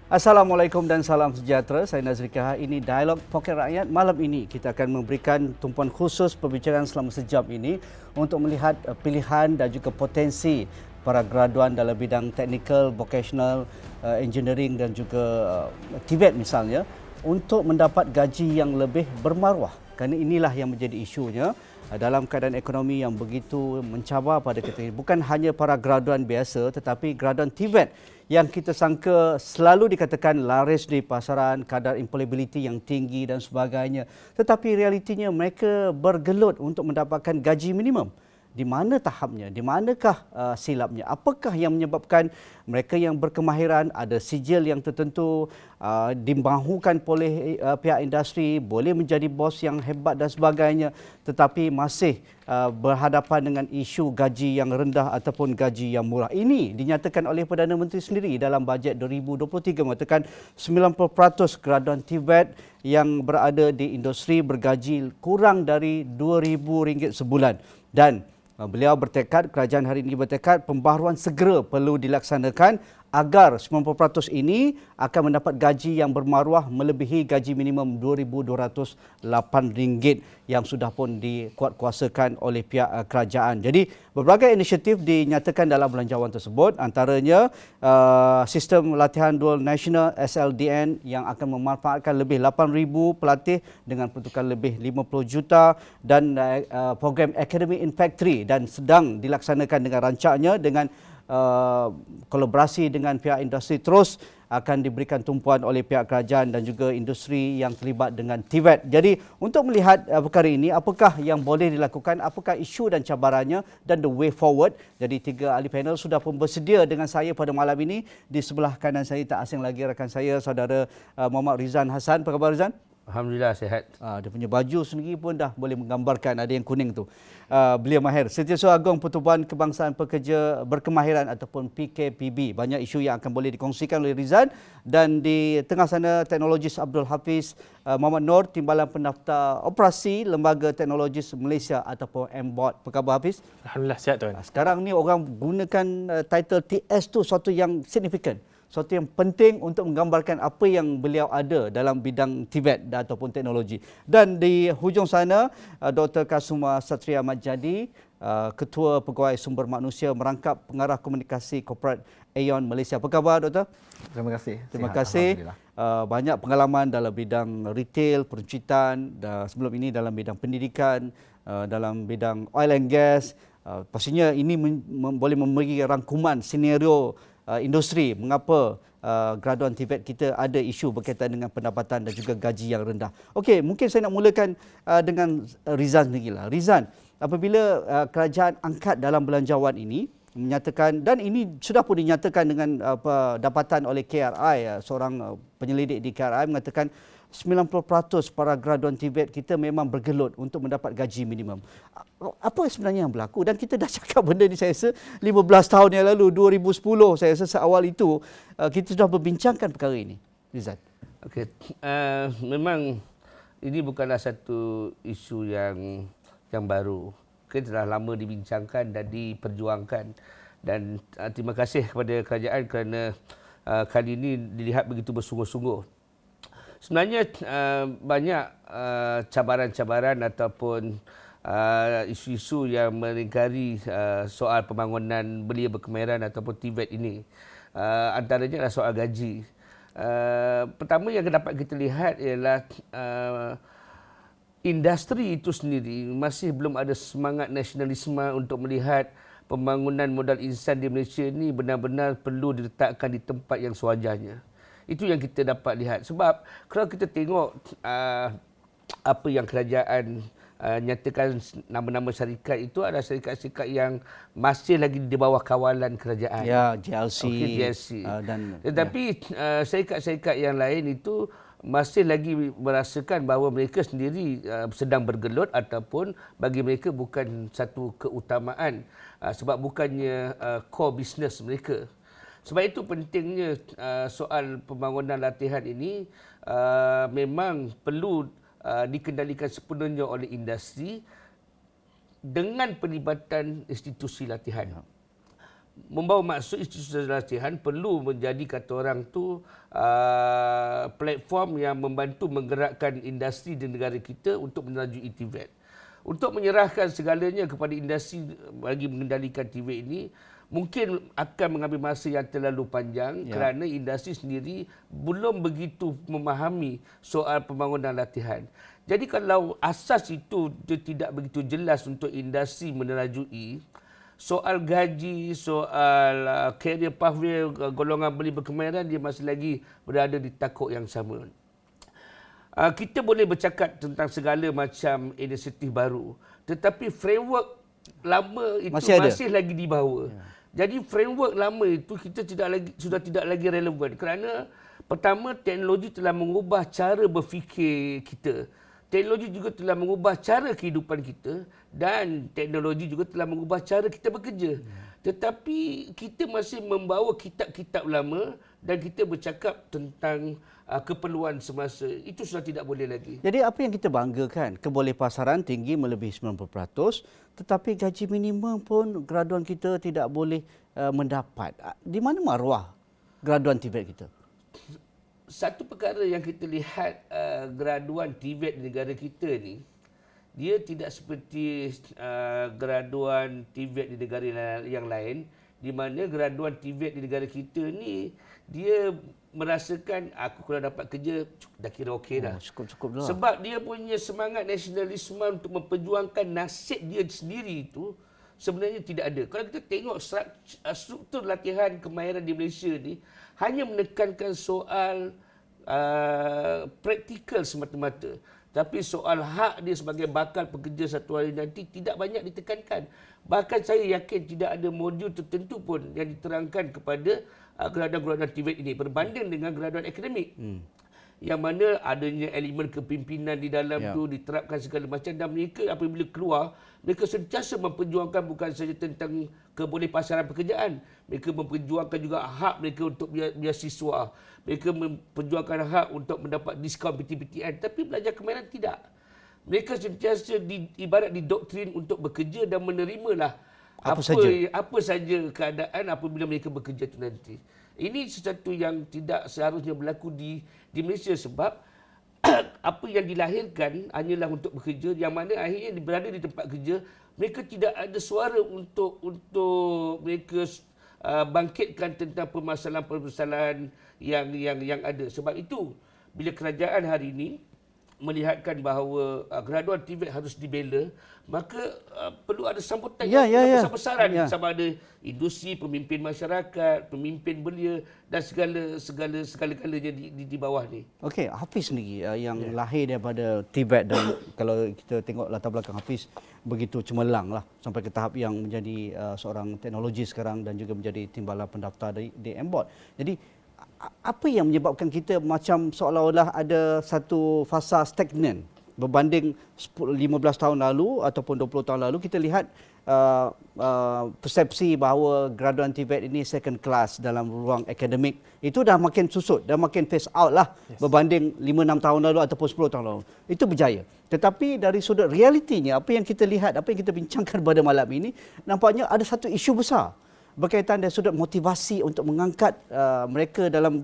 Assalamualaikum dan salam sejahtera. Saya Nazri Kahar. Ini Dialog Poket Rakyat. Malam ini kita akan memberikan tumpuan khusus pembicaraan selama sejam ini untuk melihat pilihan dan juga potensi para graduan dalam bidang technical, vocational, engineering dan juga TVET misalnya untuk mendapat gaji yang lebih bermaruah. Kerana inilah yang menjadi isunya dalam keadaan ekonomi yang begitu mencabar pada ketika ini. Bukan hanya para graduan biasa tetapi graduan TVET yang kita sangka selalu dikatakan laris di pasaran, kadar employability yang tinggi dan sebagainya. Tetapi realitinya mereka bergelut untuk mendapatkan gaji minimum. Di mana tahapnya? Di manakah silapnya? Apakah yang menyebabkan mereka yang berkemahiran ada sijil yang tertentu dimahukan oleh pihak industri, boleh menjadi bos yang hebat dan sebagainya, tetapi masih berhadapan dengan isu gaji yang rendah ataupun gaji yang murah. Ini dinyatakan oleh Perdana Menteri sendiri dalam bajet 2023 mengatakan 90% graduan TVET yang berada di industri bergaji kurang dari RM2,000 sebulan. Dan beliau bertekad, kerajaan hari ini bertekad pembaharuan segera perlu dilaksanakan agar 90% ini akan mendapat gaji yang bermaruah melebihi gaji minimum RM2,208 yang sudah pun dikuatkuasakan oleh pihak kerajaan. Jadi berbagai inisiatif dinyatakan dalam belanjawan tersebut, antaranya sistem latihan dual nasional SLDN yang akan memanfaatkan lebih 8,000 pelatih dengan peruntukan lebih 50 juta dan program Academy in Factory dan sedang dilaksanakan dengan rancaknya dengan kolaborasi dengan pihak industri terus akan diberikan tumpuan oleh pihak kerajaan dan juga industri yang terlibat dengan TVET. Jadi untuk melihat perkara ini, apakah yang boleh dilakukan, apakah isu dan cabarannya dan the way forward. Jadi tiga ahli panel sudah pun bersedia dengan saya pada malam ini. Di sebelah kanan saya tak asing lagi rakan saya, saudara Muhammad Rizan Hassan. Apa khabar Rizan? Alhamdulillah sihat. Dia punya baju sendiri pun dah boleh menggambarkan, ada yang kuning tu. Beliau mahir. Setiausaha Agong Pertubuhan Kebangsaan Pekerja Berkemahiran ataupun PKPB. Banyak isu yang akan boleh dikongsikan oleh Rizan. Dan di tengah sana Teknologis Abdul Hafiz Muhammad Nur, Timbalan Pendaftar Operasi Lembaga Teknologis Malaysia ataupun MBOT. Apa khabar Hafiz? Alhamdulillah sihat tuan. Sekarang ni orang gunakan title TS tu suatu yang signifikan. Suatu yang penting untuk menggambarkan apa yang beliau ada dalam bidang TVET ataupun teknologi. Dan di hujung sana, Dr. Kasuma Satria Ahmad Jadi, Ketua Pegawai Sumber Manusia Merangkap Pengarah Komunikasi Korporat Aon Malaysia. Apa khabar Dr.? Terima kasih. Terima kasih. Banyak pengalaman dalam bidang retail, peruncitan, dan sebelum ini dalam bidang pendidikan, dalam bidang oil and gas. Pastinya ini boleh memberi rangkuman senario industri mengapa graduan TVET kita ada isu berkaitan dengan pendapatan dan juga gaji yang rendah. Okey, mungkin saya nak mulakan dengan Rizan sendirilah. Rizan, apabila kerajaan angkat dalam belanjawan ini menyatakan, dan ini sudah pun dinyatakan dengan dapatan oleh KRI, seorang penyelidik di KRI mengatakan 90% para graduan TVET kita memang bergelut untuk mendapat gaji minimum. Apa sebenarnya yang berlaku? Dan kita dah cakap benda ni saya rasa 15 tahun yang lalu, 2010 saya rasa seawal itu kita sudah berbincangkan perkara ini. Rizal. Okey, memang ini bukanlah satu isu yang baru. Kita telah lama dibincangkan dan diperjuangkan, dan terima kasih kepada kerajaan kerana kali ini dilihat begitu bersungguh-sungguh. Sebenarnya banyak cabaran-cabaran ataupun isu-isu yang melingkari soal pembangunan belia berkemahiran ataupun TVET ini. Antaranya adalah soal gaji. Pertama yang dapat kita lihat ialah industri itu sendiri masih belum ada semangat nasionalisme untuk melihat pembangunan modal insan di Malaysia ini benar-benar perlu diletakkan di tempat yang sewajarnya. Itu yang kita dapat lihat. Sebab kalau kita tengok apa yang kerajaan nyatakan nama-nama syarikat itu adalah syarikat-syarikat yang masih lagi di bawah kawalan kerajaan. Ya, JLC. Okay, JLC. Tetapi syarikat-syarikat yang lain itu masih lagi merasakan bahawa mereka sendiri sedang bergelut ataupun bagi mereka bukan satu keutamaan sebab bukannya core business mereka. Sebab itu pentingnya soal pembangunan latihan ini memang perlu dikendalikan sepenuhnya oleh industri dengan pelibatan institusi latihan. membawa maksud institusi latihan perlu menjadi kata orang tu platform yang membantu menggerakkan industri di negara kita untuk menerajui TVET. Untuk menyerahkan segalanya kepada industri bagi mengendalikan TVET ini mungkin akan mengambil masa yang terlalu panjang kerana industri sendiri belum begitu memahami soal pembangunan latihan. Jadi kalau asas itu dia tidak begitu jelas untuk industri menerajui, soal gaji, soal career pathway, golongan beli berkemahiran dia masih lagi berada di takuk yang sama. Kita boleh bercakap tentang segala macam inisiatif baru, tetapi framework lama itu masih lagi dibawa. Jadi framework lama itu kita sudah tidak lagi relevan kerana pertama teknologi telah mengubah cara berfikir kita. Teknologi juga telah mengubah cara kehidupan kita dan teknologi juga telah mengubah cara kita bekerja. Tetapi kita masih membawa kitab-kitab lama dan kita bercakap tentang keperluan semasa. Itu sudah tidak boleh lagi. Jadi apa yang kita banggakan, kebolehpasaran tinggi melebihi 90%, tetapi gaji minimum pun graduan kita tidak boleh mendapat. Di mana maruah graduan TVET kita? Satu perkara yang kita lihat graduan TVET di negara kita ni, dia tidak seperti graduan TVET di negara yang lain, di mana graduan TVET di negara kita ni dia merasakan aku kalau dapat kerja dah kira okey dah. Cukup dah. Sebab dia punya semangat nasionalisme untuk memperjuangkan nasib dia sendiri itu sebenarnya tidak ada. Kalau kita tengok struktur latihan kemahiran di Malaysia ni hanya menekankan soal praktikal semata-mata. Tapi soal hak dia sebagai bakal pekerja satu hari nanti tidak banyak ditekankan. Bahkan saya yakin tidak ada modul tertentu pun yang diterangkan kepada graduan-graduan TVET ini berbanding dengan graduan akademik. Yang mana adanya elemen kepimpinan di dalam tu diterapkan segala macam dan mereka apabila keluar mereka sentiasa memperjuangkan bukan saja tentang kebolehpasaran pekerjaan, mereka memperjuangkan juga hak mereka untuk beasiswa, mereka memperjuangkan hak untuk mendapat diskaun PTPTN, tapi belajar kemahiran tidak. Mereka sentiasa ibarat didoktrin untuk bekerja dan menerimalah apa saja keadaan apabila mereka bekerja itu nanti. Ini sesuatu yang tidak seharusnya berlaku di Malaysia sebab apa yang dilahirkan hanyalah untuk bekerja, yang mana akhirnya berada di tempat kerja mereka tidak ada suara untuk mereka bangkitkan tentang permasalahan-permasalahan yang ada. Sebab itu bila kerajaan hari ini melihatkan bahawa graduan TVET harus dibela, maka perlu ada sambutan yang besar-besaran sama ada industri, pemimpin masyarakat, pemimpin belia dan segala-galanya di bawah ni. Okey, Hafiz sendiri yang lahir daripada TVET dan kalau kita tengok latar belakang Hafiz begitu cemerlang lah sampai ke tahap yang menjadi seorang teknologi sekarang dan juga menjadi timbalan pendaftar di MBOT. Jadi apa yang menyebabkan kita macam seolah-olah ada satu fasa stagnan berbanding 15 tahun lalu ataupun 20 tahun lalu kita lihat persepsi bahawa graduan TVET ini second class dalam ruang akademik itu dah makin susut, dah makin phase out lah berbanding 5-6 tahun lalu ataupun 10 tahun lalu. Itu berjaya. Tetapi dari sudut realitinya, apa yang kita lihat, apa yang kita bincangkan pada malam ini, nampaknya ada satu isu besar berkaitan dengan sudut motivasi untuk mengangkat mereka dalam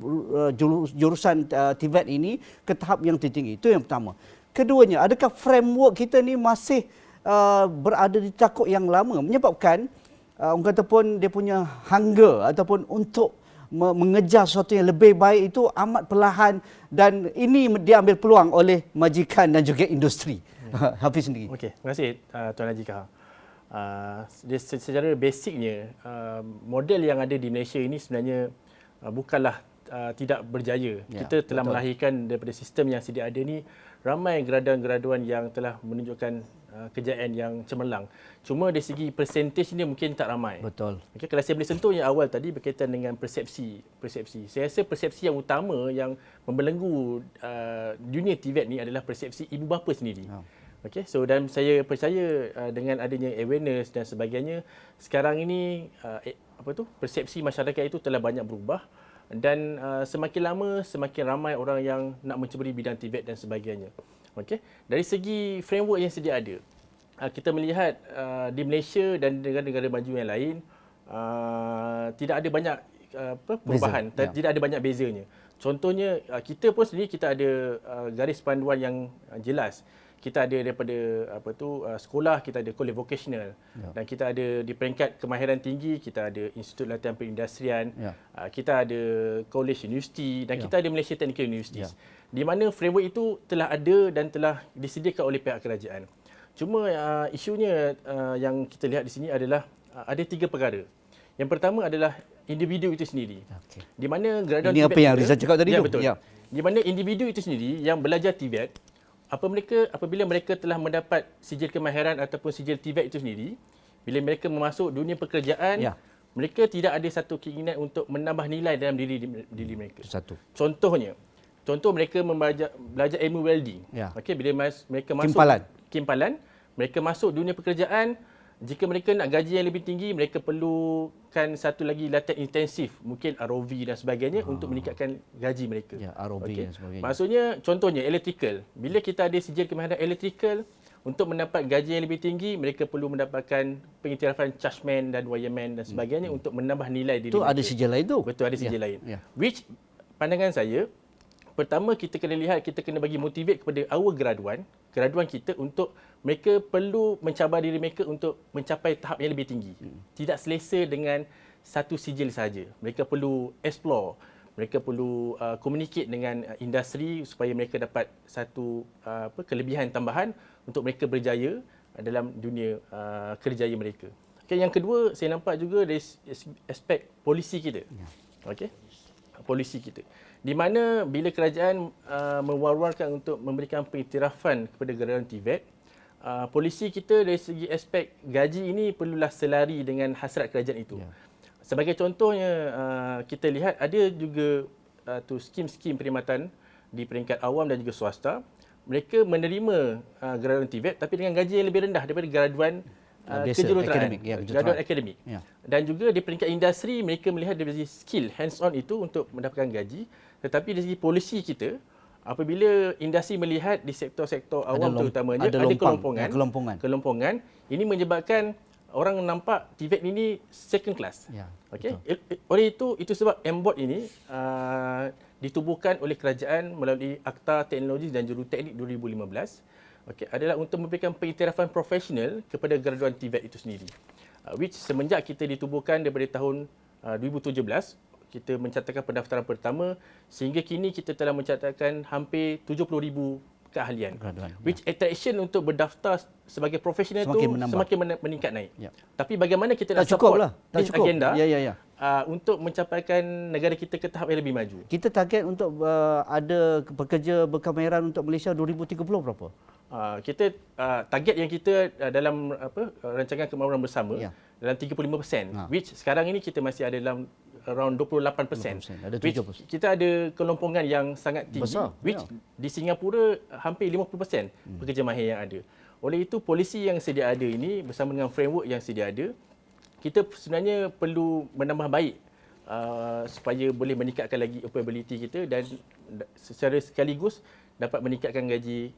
jurusan TVET ini ke tahap yang tertinggi. Itu yang pertama. Keduanya, adakah framework kita ni masih berada di takuk yang lama menyebabkan orang kata pun dia punya hunger ataupun untuk mengejar sesuatu yang lebih baik itu amat perlahan dan ini diambil peluang oleh majikan dan juga industri. Hafiz sendiri. Okey, terima kasih Tuan Haji Kahar. Secara basicnya model yang ada di Malaysia ini sebenarnya bukanlah tidak berjaya. Kita telah melahirkan daripada sistem yang sedia ada ni ramai graduan-graduan yang telah menunjukkan kejayaan yang cemerlang. Cuma dari segi persentage ni mungkin tak ramai. Betul. Okay, kalau saya boleh sentuh yang awal tadi berkaitan dengan persepsi. Saya rasa persepsi yang utama yang membelenggu dunia TVET ni adalah persepsi ibu bapa sendiri. Okay, so dan saya percaya dengan adanya awareness dan sebagainya, sekarang ini persepsi masyarakat itu telah banyak berubah dan semakin lama semakin ramai orang yang nak menceburi bidang TVET dan sebagainya. Okay, dari segi framework yang sedia ada, kita melihat di Malaysia dan negara-negara maju yang lain, tidak ada banyak perubahan, tidak ada banyak bezanya. Contohnya kita pun sendiri kita ada garis panduan yang jelas. Kita ada daripada sekolah, kita ada kolej vocational, dan kita ada di peringkat kemahiran tinggi, kita ada Institut Latihan Perindustrian, kita ada kolej universiti, dan kita ada Malaysia Technical Universities, di mana framework itu telah ada dan telah disediakan oleh pihak kerajaan. Cuma isunya yang kita lihat di sini adalah ada 3 perkara. Yang pertama adalah individu itu sendiri. Di mana graduan ini apa yang Rizal cakap tadi tu? Betul. Di mana individu itu sendiri yang belajar TVET, apabila mereka telah mendapat sijil kemahiran ataupun sijil TVET itu sendiri, bila mereka memasuk dunia pekerjaan, mereka tidak ada satu keinginan untuk menambah nilai dalam diri mereka. Contoh mereka belajar ilmu welding. Okey, bila mereka masuk kimpalan, mereka masuk dunia pekerjaan, jika mereka nak gaji yang lebih tinggi, mereka perlukan satu lagi latihan intensif, mungkin ROV dan sebagainya untuk meningkatkan gaji mereka. ROV dan sebagainya. Maksudnya, contohnya electrical. Bila kita ada sijil kemahiran electrical, untuk mendapat gaji yang lebih tinggi, mereka perlu mendapatkan pengiktirafan chargeman dan wireman dan sebagainya untuk menambah nilai diri mereka. Itu ada sijil lain tu? Betul, ada sijil lain. Which, pandangan saya, pertama kita kena lihat, kita kena bagi motivate kepada our graduan kita untuk mereka perlu mencabar diri mereka untuk mencapai tahap yang lebih tinggi. Tidak selesa dengan satu sijil saja. Mereka perlu explore, mereka perlu communicate dengan industri supaya mereka dapat satu kelebihan tambahan untuk mereka berjaya dalam dunia kerjaya mereka. Okay, yang kedua, saya nampak juga dari aspek polisi kita. Okay? Polisi kita. Di mana bila kerajaan mewar-warkan untuk memberikan pengiktirafan kepada graduan TVET, polisi kita dari segi aspek gaji ini perlulah selari dengan hasrat kerajaan itu. Sebagai contohnya, kita lihat ada juga skim-skim perkhidmatan di peringkat awam dan juga swasta. Mereka menerima graduan TVET tapi dengan gaji yang lebih rendah daripada graduan kejuruteraan, graduan akademik. Dan juga di peringkat industri, mereka melihat dari segi skill hands-on itu untuk mendapatkan gaji. Tetapi dari segi polisi kita, apabila industri melihat di sektor-sektor awam terutamanya ada kelompongan, ini menyebabkan orang nampak TVET ini second class. Okay? Oleh itu sebab MBOT ini ditubuhkan oleh kerajaan melalui Akta Teknologi dan Juruteknik 2015. Adalah untuk memberikan pengiktirafan profesional kepada graduan TVET itu sendiri. Which semenjak kita ditubuhkan daripada tahun 2017, kita mencatatkan pendaftaran pertama, sehingga kini kita telah mencatatkan hampir 70,000 keahlian. Which attraction untuk berdaftar sebagai profesional itu semakin meningkat naik. Tapi bagaimana kita nak support this agenda untuk mencapaikan negara kita ke tahap yang lebih maju? Kita target untuk ada pekerja berkemahiran untuk Malaysia 2030 berapa? Kita target yang kita dalam rancangan kemahiran bersama dalam 35%, which sekarang ini kita masih ada dalam around 28%. Which kita ada kelompongan yang sangat tinggi, besar, which di Singapura hampir 50% pekerja mahir yang ada. Oleh itu, polisi yang sedia ada ini bersama dengan framework yang sedia ada, kita sebenarnya perlu menambah baik supaya boleh meningkatkan lagi employability kita dan secara sekaligus dapat meningkatkan gaji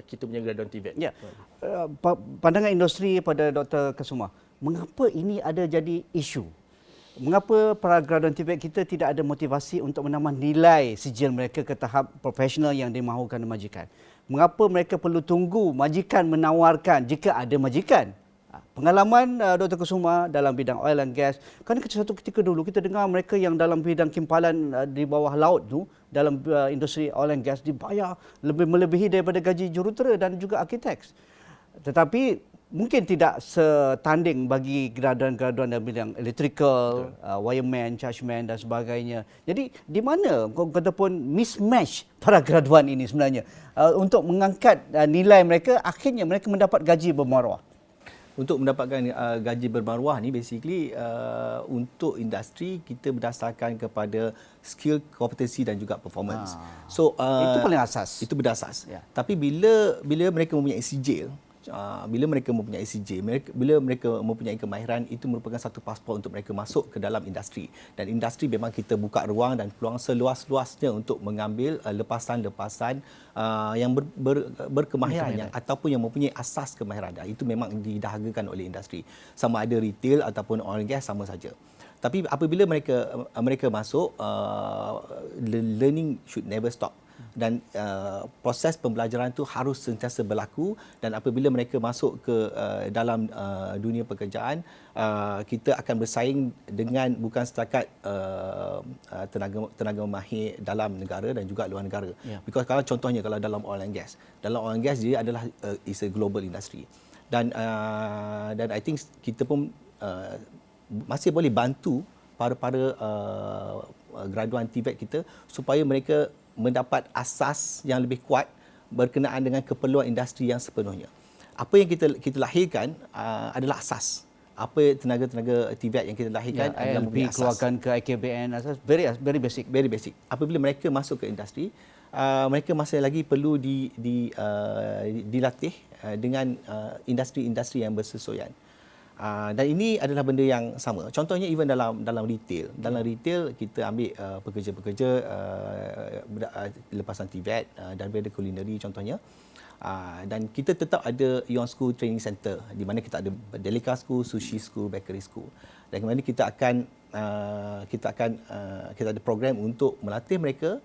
kita punya graduan TVET. Pandangan industri pada Dr. Kesuma, mengapa ini ada jadi isu? Mengapa para graduan TVET kita tidak ada motivasi untuk menambah nilai sijil mereka ke tahap profesional yang dimahukan oleh majikan? Mengapa mereka perlu tunggu majikan menawarkan jika ada majikan? Pengalaman Dr. Kesuma dalam bidang oil and gas, kan satu ketika dulu kita dengar mereka yang dalam bidang kimpalan di bawah laut tu, dalam industri oil and gas dibayar melebihi daripada gaji jurutera dan juga arkitek. Tetapi mungkin tidak setanding bagi graduan-graduan dalam bidang electrical, wireman, chargeman dan sebagainya. Jadi di mana kata pun mismatch para graduan ini sebenarnya untuk mengangkat nilai mereka, akhirnya mereka mendapat gaji bermaruah. Untuk mendapatkan gaji bermaruah ni basically untuk industri kita berdasarkan kepada skill, kompetensi dan juga performance. So itu paling asas. Itu berdasas. Tapi bila mereka mempunyai sijil, bila mereka mempunyai CJ, bila mereka mempunyai kemahiran, itu merupakan satu pasport untuk mereka masuk ke dalam industri. Dan industri memang kita buka ruang dan peluang seluas-luasnya untuk mengambil lepasan-lepasan yang berkemahiran ataupun yang mempunyai asas kemahiran. Itu memang didahagakan oleh industri. Sama ada retail ataupun oil and gas, sama saja. Tapi apabila mereka masuk, learning should never stop. Dan proses pembelajaran itu harus sentiasa berlaku, dan apabila mereka masuk ke dalam dunia pekerjaan, kita akan bersaing dengan bukan setakat tenaga mahir dalam negara dan juga luar negara. Because kalau contohnya kalau dalam oil and gas dia adalah is a global industry. Dan I think kita pun masih boleh bantu para graduan TVET kita supaya mereka mendapat asas yang lebih kuat berkenaan dengan keperluan industri yang sepenuhnya. Apa yang kita lahirkan adalah asas. Apa tenaga-tenaga TVET yang kita lahirkan adalah mempunyai asas. keluarkan ke IKBN, asas very basic. Very basic. Apabila mereka masuk ke industri, mereka masih lagi perlu dilatih dengan industri-industri yang bersesuaian. Dan ini adalah benda yang sama. Contohnya even dalam retail. Dalam retail kita ambil pekerja-pekerja lepasan TVET daripada culinary contohnya. Dan kita tetap ada Ion School Training Center di mana kita ada Delica School, Sushi School, Bakery School. Dan kemudian kita ada program untuk melatih mereka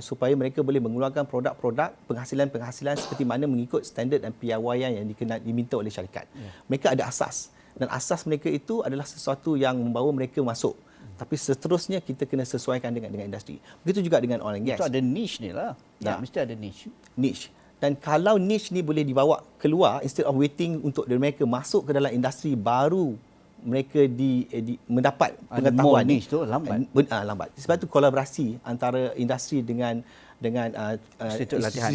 supaya mereka boleh mengeluarkan produk-produk penghasilan seperti mana mengikut standard dan piawaian yang diminta oleh syarikat. Mereka ada asas, dan asas mereka itu adalah sesuatu yang membawa mereka masuk. Tapi seterusnya kita kena sesuaikan dengan industri. Begitu juga dengan oil and gas. Itu ada niche ni lah. Ya, mesti ada niche. Dan kalau niche ni boleh dibawa keluar, instead of waiting untuk mereka masuk ke dalam industri baru mereka mendapat pengetahuan ni, lambat. Sebab tu kolaborasi antara industri dengan institut latihan,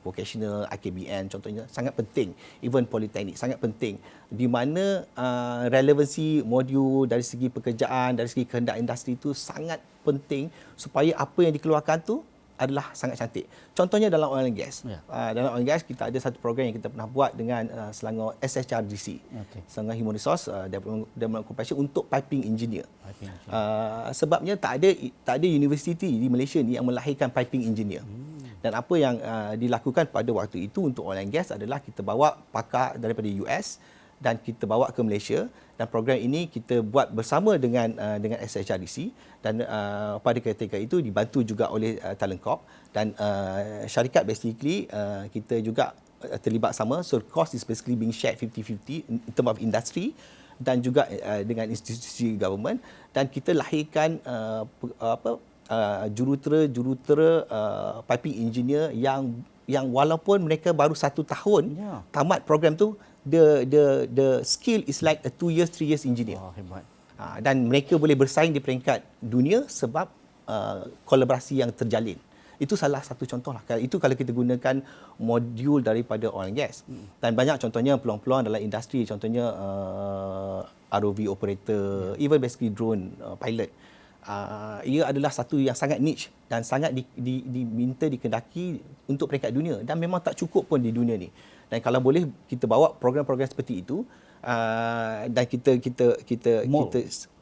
vocational, IKBN contohnya sangat penting. Even politeknik sangat penting, di mana relevansi modul dari segi pekerjaan, dari segi kehendak industri itu sangat penting supaya apa yang dikeluarkan tu adalah sangat cantik. Contohnya dalam oil and gas. Dalam oil and gas kita ada satu program yang kita pernah buat dengan Selangor SHRDC, Selangor Human Resource Development Corporation, untuk piping engineer. Sebabnya tak ada universiti di Malaysia ni yang melahirkan piping engineer. Dan apa yang dilakukan pada waktu itu untuk oil and gas adalah kita bawa pakar daripada US dan kita bawa ke Malaysia, dan program ini kita buat bersama dengan SHRDC, dan pada ketika itu dibantu juga oleh Talent Corp, dan syarikat basically kita juga terlibat sama. So cost is basically being shared 50-50 in terms of industry dan juga dengan institusi government, dan kita lahirkan jurutera piping engineer yang walaupun mereka baru 1 tahun tamat program tu, the skill is like a 2 years, 3 years engineer. Hebat. Dan mereka boleh bersaing di peringkat dunia sebab kolaborasi yang terjalin. Itu salah satu contoh lah. Itu kalau kita gunakan modul daripada oil and gas. Dan banyak contohnya peluang-peluang dalam industri, contohnya ROV operator, even basically drone pilot. Ia adalah satu yang sangat niche dan sangat diminta dikendaki untuk peringkat dunia, dan memang tak cukup pun di dunia ni. Dan kalau boleh kita bawa program-program seperti itu, dan kita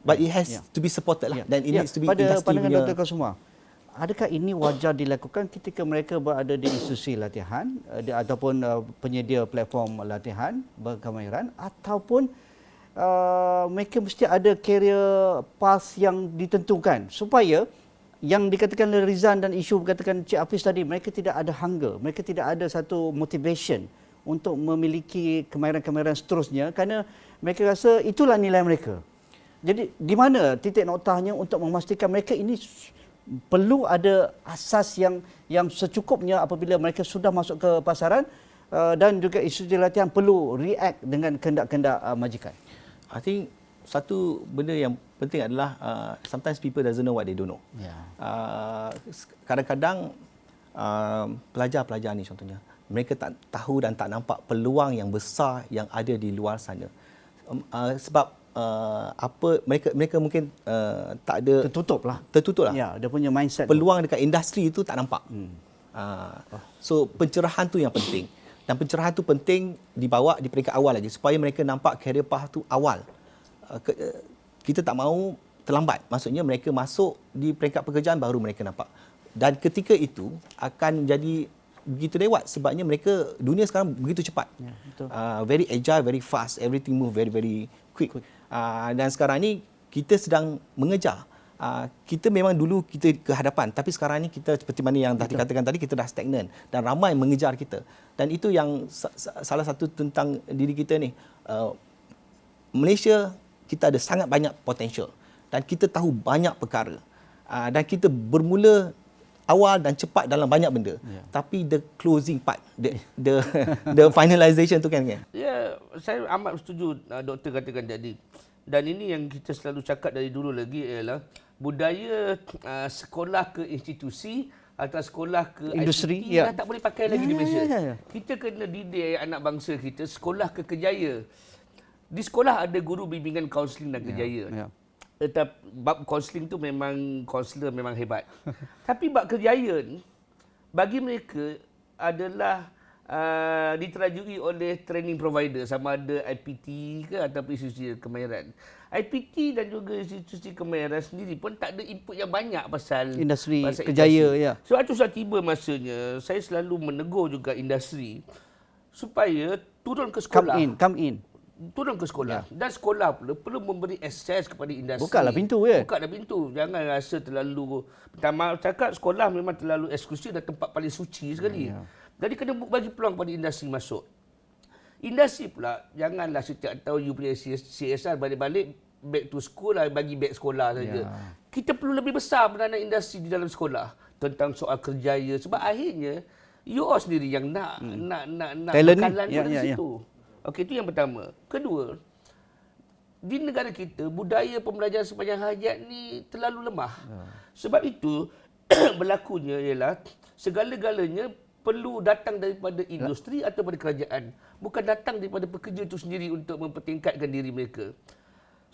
but it has to be supported lah, dan it needs to be pada industry pandangan punya. Dr. Kasuma, adakah ini wajar dilakukan ketika mereka berada di institusi latihan ataupun penyedia platform latihan berkemahiran, ataupun mereka mesti ada career path yang ditentukan supaya yang dikatakan oleh Rizan dan isu katakan Cik Hafiz tadi, mereka tidak ada hunger, mereka tidak ada satu motivation untuk memiliki kemahiran-kemahiran seterusnya kerana mereka rasa itulah nilai mereka. Jadi di mana titik noktahnya untuk memastikan mereka ini perlu ada asas yang secukupnya apabila mereka sudah masuk ke pasaran, dan juga institusi latihan perlu react dengan kehendak-kehendak majikan? I think satu benda yang penting adalah sometimes people doesn't know what they don't know. Kadang-kadang pelajar-pelajar ni contohnya, mereka tak tahu dan tak nampak peluang yang besar yang ada di luar sana. Sebab mereka mungkin tak ada tertutup lah. Ya, dia punya mindset peluang dekat industri itu tak nampak. So pencerahan tu yang penting. Dan pencerahan tu penting dibawa di peringkat awal lagi supaya mereka nampak career path tu awal. Kita tak mahu terlambat. Maksudnya mereka masuk di peringkat pekerjaan baru mereka nampak. Dan ketika itu akan jadi begitu lewat sebabnya mereka dunia sekarang begitu cepat. Ya, betul. Very agile, very fast, everything move very very quick. Dan sekarang ni kita sedang mengejar. Kita memang dulu kita ke hadapan tapi sekarang ni kita seperti mana yang dah dikatakan tadi kita dah stagnan dan ramai mengejar kita. Dan itu yang salah satu tentang diri kita ni. Malaysia kita ada sangat banyak potential dan kita tahu banyak perkara. Dan kita bermula awal dan cepat dalam banyak benda. Tapi the closing part, the finalization tu kan. Ya, saya amat setuju doktor katakan tadi. Dan ini yang kita selalu cakap dari dulu lagi ialah budaya sekolah ke institusi atau sekolah ke Industri, ICT dah tak boleh pakai lagi di Malaysia. Kita kena didik anak bangsa kita sekolah ke kejaya. Di sekolah ada guru bimbingan kaunseling dan kejaya. Tetapi bab kaunseling tu memang kaunselor memang hebat. Tapi bab kejaya ni bagi mereka adalah diterajui oleh training provider sama ada IPT ke ataupun institusi kemahiran. IPT dan juga institusi kemahiran sendiri pun tak ada input yang banyak pasal Industri pasal kejaya, industri. ya. Sebab tu sudah tiba masanya saya selalu menegur juga industri supaya turun ke sekolah. Come in. Turun ke sekolah. Dan sekolah pula perlu memberi akses kepada industri. Bukalah pintu, ya. Bukalah pintu. Jangan rasa terlalu... Pertama cakap sekolah memang terlalu eksklusif dan tempat paling suci sekali. Jadi kena bagi peluang pada industri masuk. Industri pula, janganlah setiap tahun you punya CSR balik-balik back to school lah, bagi back sekolah saja. Kita perlu lebih besar peranan industri di dalam sekolah tentang soal kerjaya. Sebab akhirnya, you all sendiri yang nak talent bekalan ni. pada situ. Okey, itu yang pertama. Kedua, di negara kita, budaya pembelajaran sepanjang hayat ni terlalu lemah. Sebab itu, berlakunya ialah segala-galanya perlu datang daripada industri atau daripada kerajaan. Bukan datang daripada pekerja itu sendiri untuk mempertingkatkan diri mereka.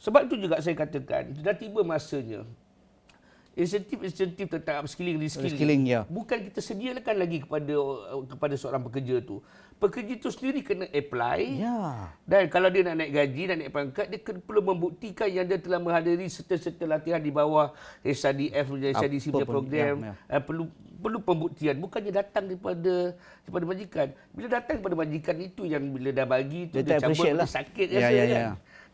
Sebab itu juga saya katakan, dah tiba masanya insentif tentang upskilling, reskilling bukan kita sediakan lagi kepada seorang pekerja tu. Pekerja itu sendiri kena apply. Dan kalau dia nak naik gaji, nak naik pangkat, dia perlu membuktikan yang dia telah menghadiri serta-serta latihan di bawah SRDF, SRDC punya program. Perlu pembuktian. Bukannya datang daripada majikan. Bila datang daripada majikan itu yang bila dah bagi tu dia cabut, dia sakit rasa kan.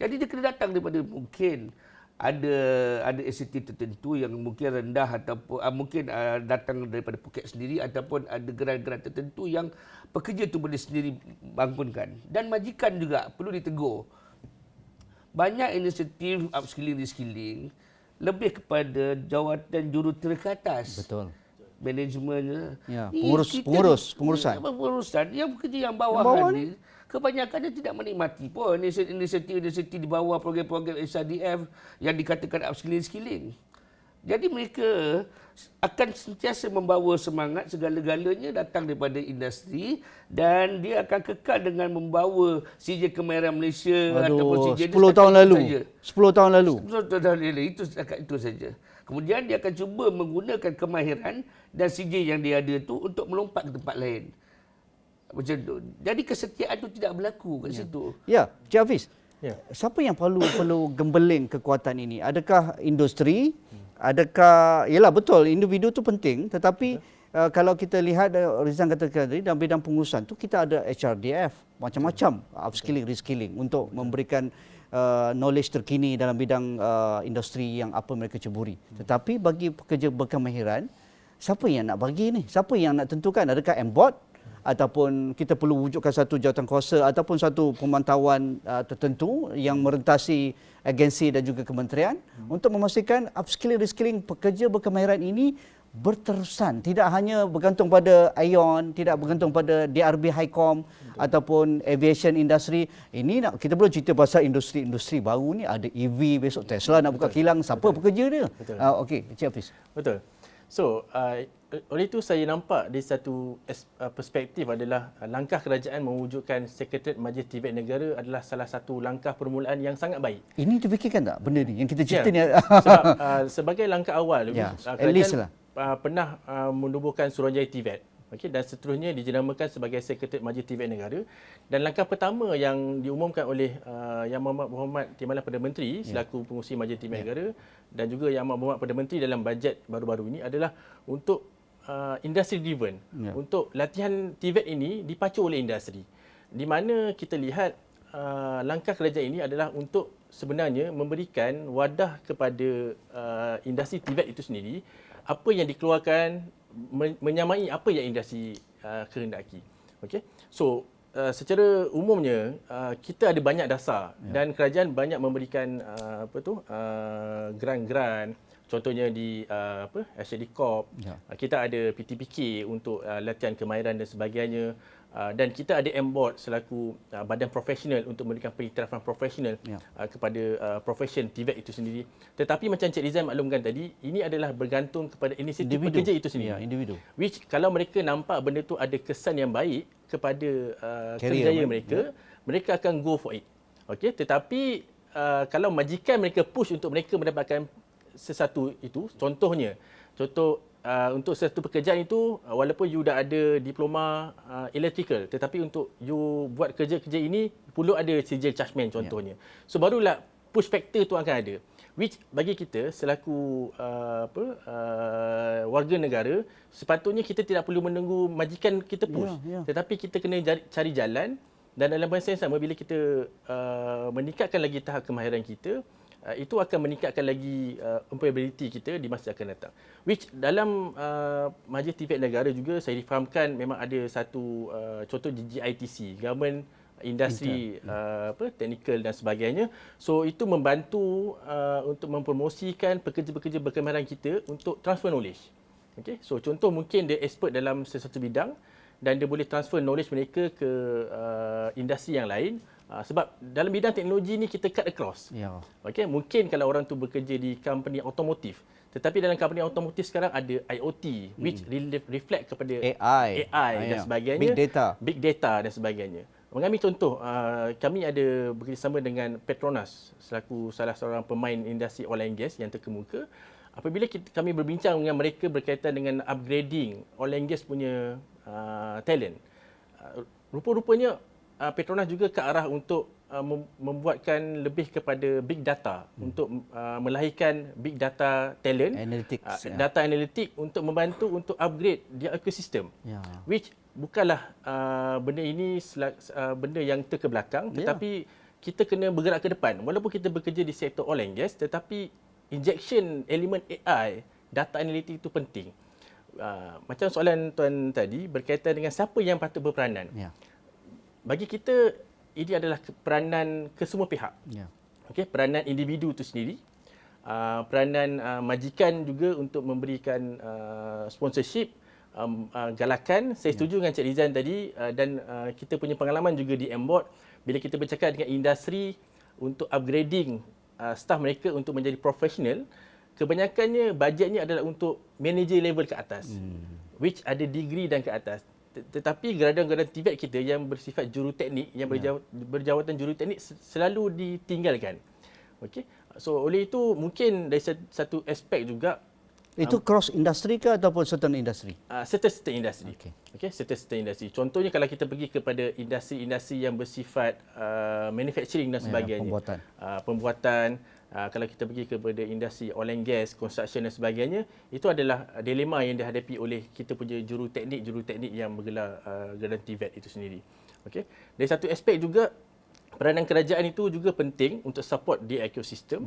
Jadi dia kena datang daripada mungkin ada insentif tertentu yang mungkin rendah ataupun mungkin datang daripada poket sendiri ataupun ada geran-geran tertentu yang pekerja itu boleh sendiri bangunkan. Dan majikan juga perlu ditegur. Banyak inisiatif upskilling, reskilling lebih kepada jawatan jurutera ke atas. Betul. Manajemennya. Pengurusan. Yang bekerja yang bawahan ni kebanyakannya tidak menikmati pun inisiatif di bawah program-program SRDF yang dikatakan upskilling, skilling. Jadi mereka akan sentiasa membawa semangat segala-galanya datang daripada industri dan dia akan kekal dengan membawa CJ Kemahiran Malaysia ataupun CJ 10 tahun lalu. 10 tahun lalu. Itu saja. Kemudian dia akan cuba menggunakan kemahiran dan CJ yang dia ada tu untuk melompat ke tempat lain. Macam tu. Jadi kesetiaan itu tidak berlaku kat situ. Ya, Cik Hafiz. Siapa yang perlu gembeling kekuatan ini? Adakah industri? Adakah, yalah betul, individu tu penting, tetapi kalau kita lihat Rizan katakan tadi dalam bidang pengurusan tu kita ada HRDF, macam-macam upskilling, reskilling untuk memberikan knowledge terkini dalam bidang industri yang apa mereka ceburi. Tetapi bagi pekerja berkemahiran, siapa yang nak bagi ni? Siapa yang nak tentukan? Adakah MBOT? Ataupun kita perlu wujudkan satu jawatankuasa ataupun satu pemantauan tertentu yang merentasi agensi dan juga kementerian untuk memastikan upskilling, reskilling pekerja berkemahiran ini berterusan. Tidak hanya bergantung pada ION, tidak bergantung pada DRB Highcom ataupun aviation industry. Ini kita belum cerita pasal industri baru ni, ada EV, besok Tesla nak buka kilang, siapa pekerja dia? Okey, Cik Hafiz. Betul. So, oleh itu saya nampak di satu perspektif adalah langkah kerajaan mewujudkan Sekretariat Majlis TVET Negara adalah salah satu langkah permulaan yang sangat baik. Ini terfikirkan tak benda ni yang kita cerita ni? Sebab sebagai langkah awal, kerajaan pernah menubuhkan Suruhanjaya TVET. Okey, dan seterusnya dijenamakan sebagai Sekretariat Majlis TVET Negara. Dan langkah pertama yang diumumkan oleh Yang Muhammad Timbalan Perdana Menteri selaku pengurusi Majlis TVET Negara dan juga Yang Muhammad Perdana Menteri dalam bajet baru-baru ini adalah untuk industry driven. Untuk latihan TVET ini dipacu oleh industri. Di mana kita lihat langkah kerajaan ini adalah untuk sebenarnya memberikan wadah kepada industri TVET itu sendiri, apa yang dikeluarkan menyamai apa yang industri kehendaki. Okey. So secara umumnya kita ada banyak dasar dan kerajaan banyak memberikan grant-grant. Contohnya di SHD Corp, kita ada PTPK untuk latihan kemahiran dan sebagainya. Dan kita ada MBOD selaku badan profesional untuk memberikan pengiktirafan profesional kepada profession TVET itu sendiri. Tetapi macam Cik Rizal maklumkan tadi, ini adalah bergantung kepada inisiatif pekerja itu sendiri. Individu. Which kalau mereka nampak benda tu ada kesan yang baik kepada kerjaya mereka, mereka akan go for it. Okey, tetapi kalau majikan mereka push untuk mereka mendapatkan sesuatu itu, contoh untuk satu pekerjaan itu, walaupun you dah ada diploma electrical, tetapi untuk you buat kerja-kerja ini perlu ada sijil chargeman contohnya. So barulah push factor tu akan ada. Which bagi kita selaku warga negara, sepatutnya kita tidak perlu menunggu majikan kita push. Tetapi kita kena cari jalan, dan dalam masa yang sama bila kita meningkatkan lagi tahap kemahiran kita, itu akan meningkatkan lagi employability kita di masa akan datang. Which dalam Majlis TVET Negara juga saya difahamkan memang ada satu contoh GITC, Government Industri Technical dan sebagainya. So itu membantu untuk mempromosikan pekerja-pekerja berkemahiran kita untuk transfer knowledge. Okay? So contoh mungkin dia expert dalam sesuatu bidang dan dia boleh transfer knowledge mereka ke industri yang lain. Sebab dalam bidang teknologi ni kita cut across. Okay, mungkin kalau orang tu bekerja di company otomotif, tetapi dalam company otomotif sekarang ada IoT which reflect kepada AI dan sebagainya, big data dan sebagainya. Mengambil contoh, kami ada bekerjasama dengan Petronas selaku salah seorang pemain industri oil and gas yang terkemuka. Apabila kami berbincang dengan mereka berkaitan dengan upgrading oil and gas punya talent, rupa-rupanya Petronas juga ke arah untuk membuatkan lebih kepada big data untuk melahirkan big data talent, data analitik untuk membantu untuk upgrade dia ekosistem. Which bukanlah benda ini benda yang terkebelakang, tetapi kita kena bergerak ke depan. Walaupun kita bekerja di sektor oil and gas, tetapi injection elemen AI, data analitik itu penting. Macam soalan tuan tadi berkaitan dengan siapa yang patut berperanan. Bagi kita, ini adalah peranan kesemua pihak. Okay, peranan individu itu sendiri, peranan majikan juga untuk memberikan sponsorship, galakan. Saya setuju dengan Cik Rizal tadi dan kita punya pengalaman juga di MBOD bila kita bercakap dengan industri untuk upgrading staff mereka untuk menjadi profesional. Kebanyakannya bajetnya adalah untuk manager level ke atas, which ada degree dan ke atas. Tetapi graduan-graduan TVET kita yang bersifat juruteknik, yang berjawatan juruteknik selalu ditinggalkan. Okey. So oleh itu mungkin dari satu aspek juga itu cross industri ke ataupun certain industri? Certain industri. Okey, certain industri. Contohnya kalau kita pergi kepada industri-industri yang bersifat manufacturing dan sebagainya. Pembuatan. Kalau kita pergi kepada industri oil and gas, construction dan sebagainya, itu adalah dilema yang dihadapi oleh kita punya juruteknik yang bergelar graduan TVET itu sendiri. Okey. Dari satu aspek juga peranan kerajaan itu juga penting untuk support di ekosistem.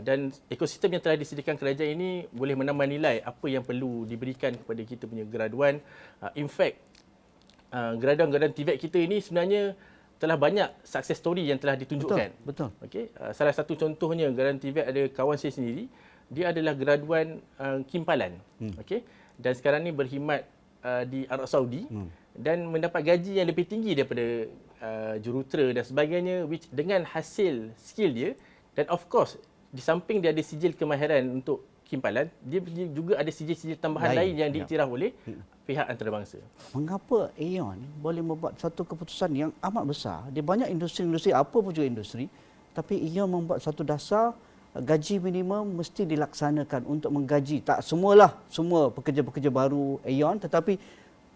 Dan ekosistem yang telah disediakan kerajaan ini boleh menambah nilai apa yang perlu diberikan kepada kita punya graduan. In fact, graduan-graduan TVET kita ini sebenarnya telah banyak success story yang telah ditunjukkan. Betul. Okey, salah satu contohnya graduan TVET ada kawan saya sendiri, dia adalah graduan Kimpalan. Okey, dan sekarang ni berkhidmat di Arab Saudi dan mendapat gaji yang lebih tinggi daripada jurutera dan sebagainya, which dengan hasil skill dia, dan of course di samping dia ada sijil kemahiran untuk Kimpalan, dia juga ada sijil-sijil tambahan lain yang diiktiraf oleh pihak antarabangsa. Mengapa Aeon boleh membuat satu keputusan yang amat besar? Dia banyak industri-industri, apa pun juga industri, tapi Aeon membuat satu dasar gaji minimum mesti dilaksanakan untuk menggaji tak semua pekerja-pekerja baru Aeon, tetapi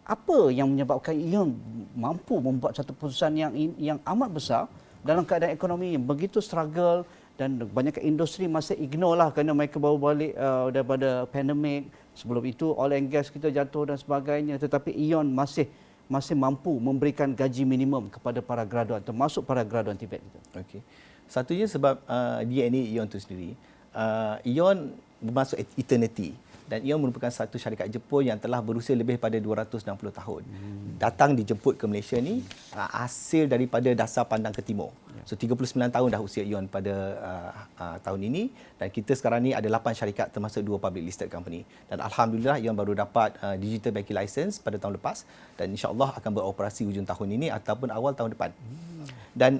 apa yang menyebabkan Aeon mampu membuat satu keputusan yang amat besar dalam keadaan ekonomi yang begitu struggle, dan banyak industri masih ignore lah kerana mereka baru balik daripada pandemik. Sebelum itu oil and gas kita jatuh dan sebagainya, tetapi Aeon masih mampu memberikan gaji minimum kepada para graduan, termasuk para graduan TVET itu. Okey. Satunya sebab DNA Aeon itu sendiri. Aeon bermaksud eternity. Dan Aeon merupakan satu syarikat Jepun yang telah berusia lebih pada 260 tahun. Datang dijemput ke Malaysia ni hasil daripada dasar pandang ke timur. So 39 tahun dah usia Aeon pada tahun ini, dan kita sekarang ni ada 8 syarikat termasuk 2 public listed company. Dan alhamdulillah Aeon baru dapat digital banking license pada tahun lepas, dan insya-Allah akan beroperasi hujung tahun ini ataupun awal tahun depan. Dan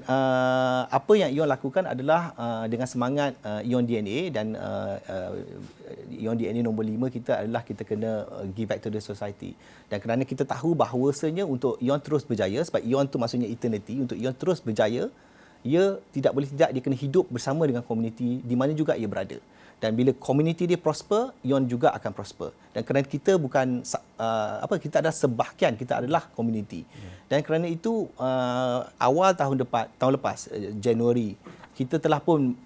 apa yang Aeon lakukan adalah dengan semangat Aeon DNA, dan Aeon DNA nombor 5 kita adalah kita kena give back to the society. Dan kerana kita tahu bahawasanya untuk Aeon terus berjaya, sebab Aeon tu maksudnya eternity, untuk Aeon terus berjaya, ia tidak boleh tidak dia kena hidup bersama dengan komuniti di mana juga ia berada. Dan bila komuniti dia prosper, Aeon juga akan prosper. Dan kerana kita bukan kita adalah sebahagian, kita adalah komuniti. Dan kerana itu awal tahun lepas Januari, kita telah pun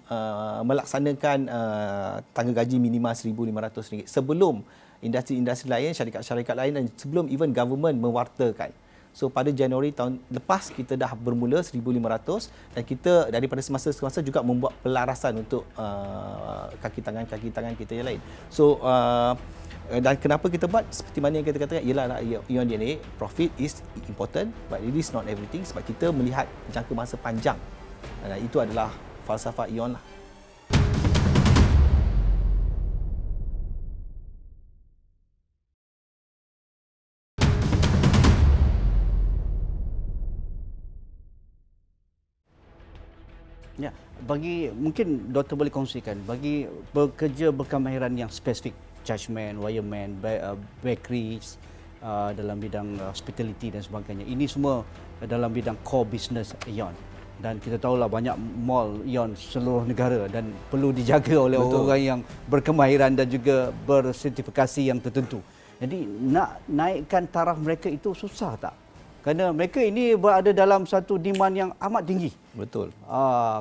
melaksanakan tangga gaji minima RM1,500 sebelum industri-industri lain, syarikat-syarikat lain, dan sebelum even government mewartakan. So pada Januari tahun lepas kita dah bermula 1,500, dan kita daripada semasa ke semasa juga membuat pelarasan untuk kaki tangan kita yang lain. So dan kenapa kita buat seperti mana yang kita katakan, ialah Aeon DNA, profit is important but it is not everything, sebab kita melihat jangka masa panjang. Dan itu adalah falsafah Aeon lah. Ya, bagi mungkin doktor boleh kongsikan bagi pekerja berkemahiran yang spesifik, judgeman, wireman, bakeries, dalam bidang hospitality dan sebagainya. Ini semua dalam bidang core business Aeon. Dan kita tahulah banyak mall Aeon seluruh negara dan perlu dijaga oleh orang yang berkemahiran dan juga bersertifikasi yang tertentu. Jadi nak naikkan taraf mereka itu susah tak? Kerana mereka ini berada dalam satu demand yang amat tinggi. Betul.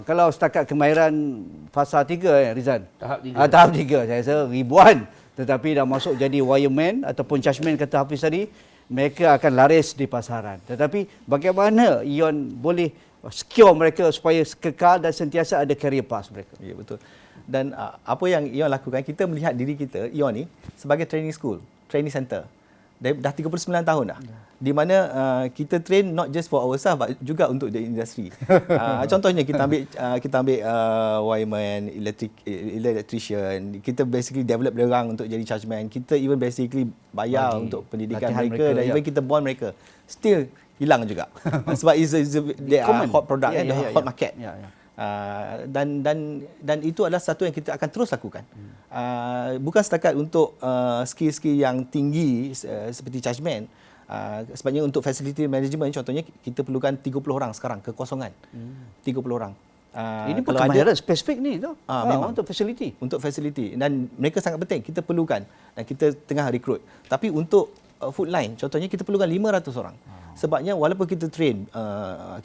Kalau setakat kemahiran fasa 3 Rizan. Tahap 3. Tahap 3 saya rasa ribuan. Tetapi dah masuk jadi wireman ataupun judgeman kata Hafiz tadi, mereka akan laris di pasaran. Tetapi bagaimana Aeon boleh secure mereka supaya kekal dan sentiasa ada career path mereka? Ya, betul. Dan apa yang Aeon lakukan, kita melihat diri kita Aeon ni sebagai training school, training center. Dah 39 tahun dah. Di mana kita train not just for ourselves but juga untuk the industry. Contohnya kita ambil wireman, electrician, kita basically develop orang untuk jadi chargeman. Kita even basically bayar untuk pendidikan mereka dan even kita bond mereka. Still hilang juga. Sebab they are hot product, hot market. Dan itu adalah satu yang kita akan terus lakukan. Bukan setakat untuk skill-skill yang tinggi seperti judgeman. Sebabnya untuk facility management contohnya kita perlukan 30 orang sekarang, kekosongan. 30 orang. Ini pun kemahiran spesifik ni tu. Memang untuk facility. Untuk facility, dan mereka sangat penting, kita perlukan dan kita tengah rekrut. Tapi untuk food line contohnya kita perlukan 500 orang. Sebabnya walaupun kita train,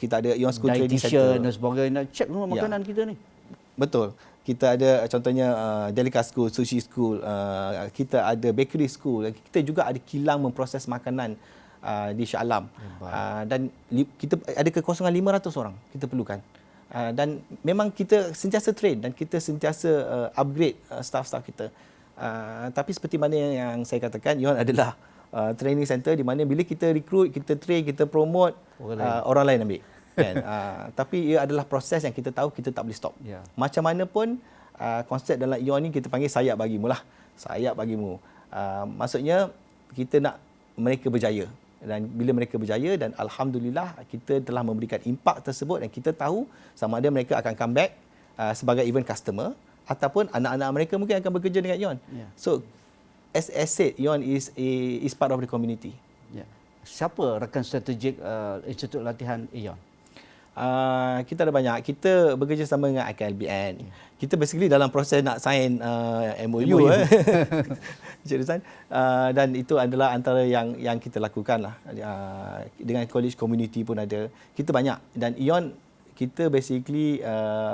kita ada Aeon School Training Center dan sebagainya, check semua makanan kita ni. Betul. Kita ada contohnya Delica School, Sushi School, kita ada Bakery School, kita juga ada kilang memproses makanan di Shah Alam. Dan kita ada kekosongan 500 orang kita perlukan. Dan memang kita sentiasa train dan kita sentiasa upgrade staff-staff kita. Tapi seperti mana yang saya katakan, Aeon adalah training center di mana bila kita recruit, kita train, kita promote, orang lain ambil. Kan? Tapi ia adalah proses yang kita tahu kita tak boleh stop. Macam mana pun konsep dalam Aeon ni kita panggil sayap bagimu lah. Sayap bagimu. Maksudnya kita nak mereka berjaya. Dan bila mereka berjaya, dan alhamdulillah kita telah memberikan impak tersebut, dan kita tahu sama ada mereka akan come back sebagai event customer ataupun anak-anak mereka mungkin akan bekerja dengan Aeon. So as said, Aeon is part of the community. Siapa rakan strategik Institut Latihan Aeon? kita ada banyak. Kita bekerjasama dengan IKLBN. Kita basically dalam proses nak sign MOU. Encik Rizan. Dan itu adalah antara yang kita lakukan lah. Dengan college community pun ada. Kita banyak. Dan ION, kita basically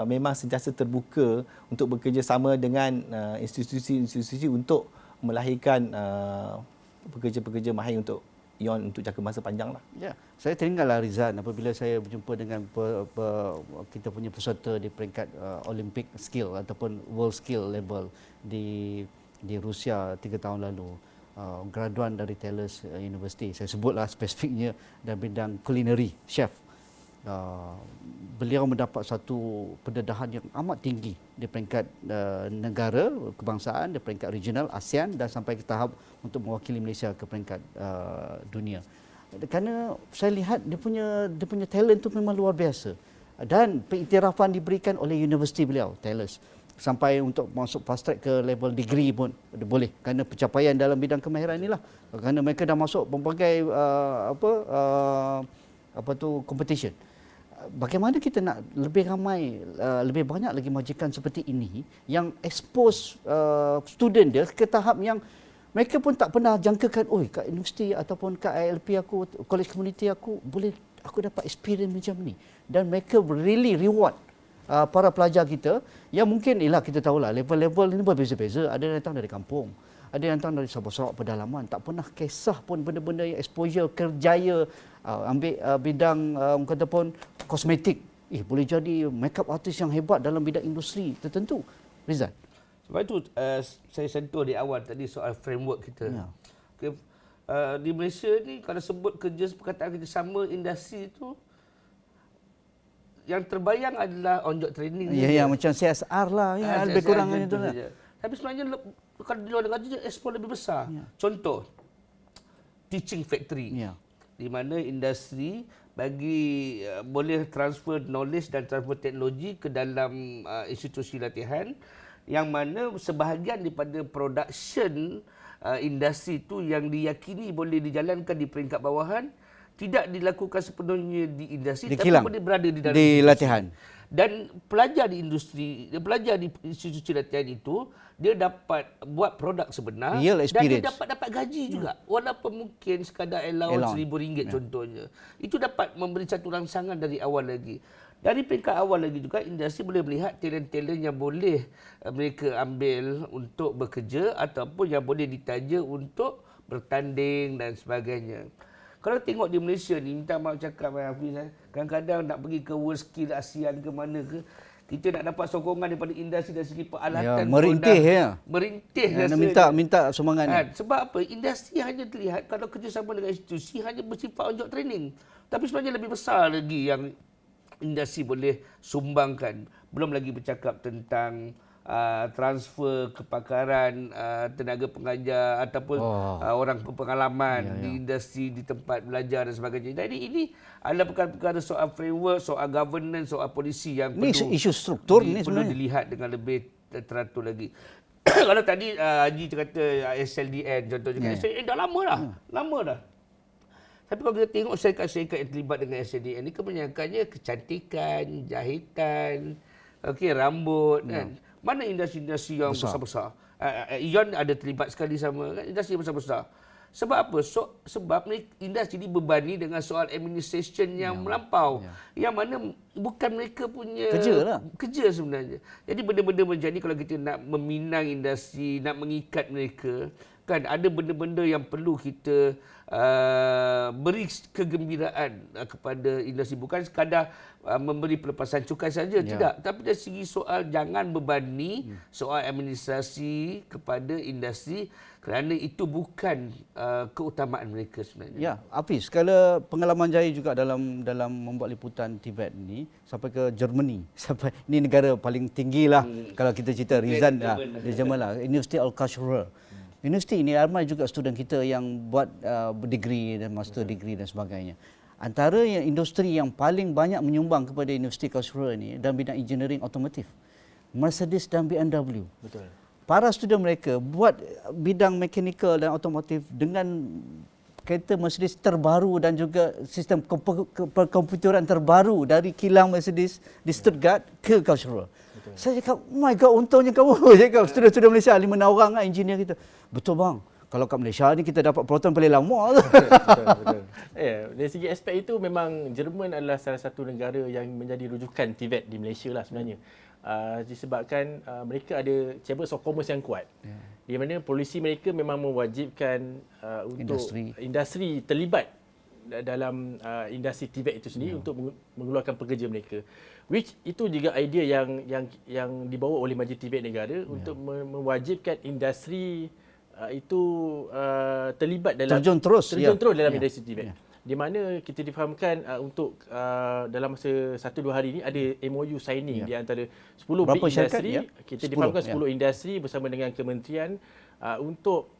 memang sentiasa terbuka untuk bekerjasama dengan institusi-institusi untuk melahirkan pekerja-pekerja mahir untuk ION untuk jangka masa panjang lah. Ya, saya teringatlah Rizan apabila saya berjumpa dengan kita punya peserta di peringkat Olympic skill ataupun world skill level di Rusia 3 tahun lalu. Graduan dari Tellus University. Saya sebutlah spesifiknya dalam bidang culinary, chef. Beliau mendapat satu pendedahan yang amat tinggi di peringkat negara, kebangsaan, di peringkat regional, ASEAN dan sampai ke tahap untuk mewakili Malaysia ke peringkat dunia. Kerana saya lihat dia punya talent tu memang luar biasa. Dan pengiktirafan diberikan oleh universiti beliau, Tellus. Sampai untuk masuk fast track ke level degree pun boleh kerana pencapaian dalam bidang kemahiran inilah. Kerana mereka dah masuk pelbagai competition. Bagaimana kita nak lebih ramai, lebih banyak lagi majikan seperti ini yang expose student dia ke tahap yang mereka pun tak pernah jangkakan, kat universiti ataupun kat ILP aku, college community aku, aku dapat experience macam ni. Dan mereka really reward para pelajar kita yang mungkin, kita tahulah level-level ini berbeza-beza. Ada yang datang dari kampung, ada yang datang dari Sabah-Sarawak pedalaman, tak pernah kisah pun benda-benda yang exposure, kerjaya, ambil bidang kata pun kosmetik. Boleh jadi makeup artist yang hebat dalam bidang industri tertentu. Rizal. Sebab itu saya sentuh di awal tadi soal framework kita. Ya. Okay. Di Malaysia ni kalau sebut perkataan kerjasama industri itu, yang terbayang adalah on job training. Ya, macam CSR lah, lebih kurang itu lah. Tapi sebenarnya kalau di luar negara itu ekspor lebih besar. Ya. Contoh, teaching factory. Ya. Di mana industri boleh transfer knowledge dan transfer teknologi ke dalam institusi latihan, yang mana sebahagian daripada production industri itu yang diyakini boleh dijalankan di peringkat bawahan tidak dilakukan sepenuhnya di industri, tapi boleh berada di dalam latihan. Dan pelajar di institusi latihan itu, dia dapat buat produk sebenar dan dia dapat gaji juga. Walaupun mungkin sekadar allowance RM1,000 contohnya. Itu dapat memberi satu rangsangan dari awal lagi. Dari peringkat awal lagi juga, industri boleh melihat talent-talent yang boleh mereka ambil untuk bekerja ataupun yang boleh ditaja untuk bertanding dan sebagainya. Kalau tengok di Malaysia ni, minta maaf cakap Hafiz, kadang-kadang nak pergi ke World Skill ASEAN ke mana ke, kita nak dapat sokongan daripada industri dari segi peralatan. Merintih minta sumbangan. Sebab apa? Industri hanya terlihat kalau kerjasama dengan institusi hanya bersifat on job training. Tapi sebenarnya lebih besar lagi yang industri boleh sumbangkan. Belum lagi bercakap tentang transfer kepakaran tenaga pengajar ataupun orang berpengalaman di industri, di tempat belajar dan sebagainya. Jadi ini adalah perkara-perkara soal framework, soal governance, soal polisi yang perlu isu struktur perlu dilihat dengan lebih teratur lagi. Kalau tadi Haji kata SLDN contohnya, SLDN dah lama dah. Tapi kalau kita tengok syarikat-syarikat yang terlibat dengan SLDN ni, kebanyakannya kecantikan, jahitan, rambut kan. Mana industri-industri yang besar-besar? ION ada terlibat sekali sama kan? Industri besar-besar. Sebab apa? Sebab industri dibebani dengan soal administration yang melampau. Yang mana bukan mereka punya kerja sebenarnya. Jadi benda-benda macam ni kalau kita nak meminang industri, nak mengikat mereka, kan ada benda-benda yang perlu kita beri kegembiraan kepada industri. Bukan sekadar memberi pelepasan cukai saja, tidak. Tapi dari segi soal jangan bebani soal administrasi kepada industri kerana itu bukan keutamaan mereka sebenarnya. Ya, Hafiz, kalau pengalaman saya juga dalam membuat liputan Tibet ni sampai ke Germany. Ini negara paling tinggilah kalau kita cerita Rizan di Jerman lah, University Al-Karlsruhe. Universiti ini ramai juga student kita yang buat degree dan master degree dan sebagainya. Antara industri yang paling banyak menyumbang kepada Universiti Karlsruhe ini dalam bidang engineering otomotif, Mercedes dan BMW. Betul. Para student mereka buat bidang mechanical dan otomotif dengan kereta Mercedes terbaru dan juga sistem komputeran terbaru dari kilang Mercedes di Stuttgart ke Karlsruhe. Saya cakap, oh my God, untungnya kamu. Saya cakap, student-student Malaysia, 5 orang lah engineer kita. Betul bang. Kalau kat Malaysia ni kita dapat proton paling lama. Betul. Dari segi aspek itu memang Jerman adalah salah satu negara yang menjadi rujukan TVET di Malaysia lah sebenarnya. Disebabkan mereka ada chambers of commerce yang kuat. Di mana polisi mereka memang mewajibkan untuk industri terlibat dalam industri TVET itu sendiri untuk mengeluarkan pekerja mereka. Which itu juga idea yang dibawa oleh Majlis TVET negara untuk mewajibkan industri itu terlibat dalam terjun terus dalam industri TVET. Di mana kita difahamkan untuk dalam masa 1-2 hari ini ada MOU signing di antara 10 big industri. Kita difahamkan 10 industri bersama dengan kementerian untuk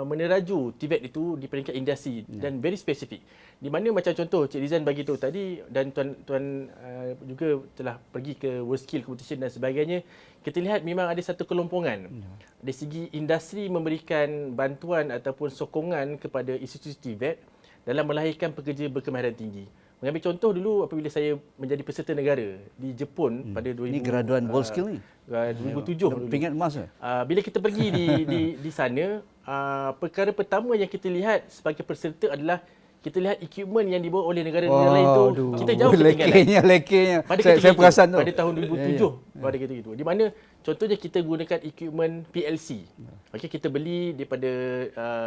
meneraju TVET itu di peringkat industri dan very spesifik. Di mana macam contoh Cik Rizan bagi tahu tadi dan tuan juga telah pergi ke World Skill Competition dan sebagainya, kita lihat memang ada satu kelompongan dari segi industri memberikan bantuan ataupun sokongan kepada institusi TVET dalam melahirkan pekerja berkemahiran tinggi. Mengambil contoh dulu apabila saya menjadi peserta negara di Jepun pada 2000. Ini graduan World Skill ni. 2007 pingat emas. Bila kita pergi di sana, perkara pertama yang kita lihat sebagai peserta adalah kita lihat equipment yang dibawa oleh negara-negara lain tu, kita jauh ketinggalan. Lekenya. Pada Saya perasan tu. Pada tahun 2007 pada ketika itu. Di mana contohnya kita gunakan equipment PLC. Okey, kita beli daripada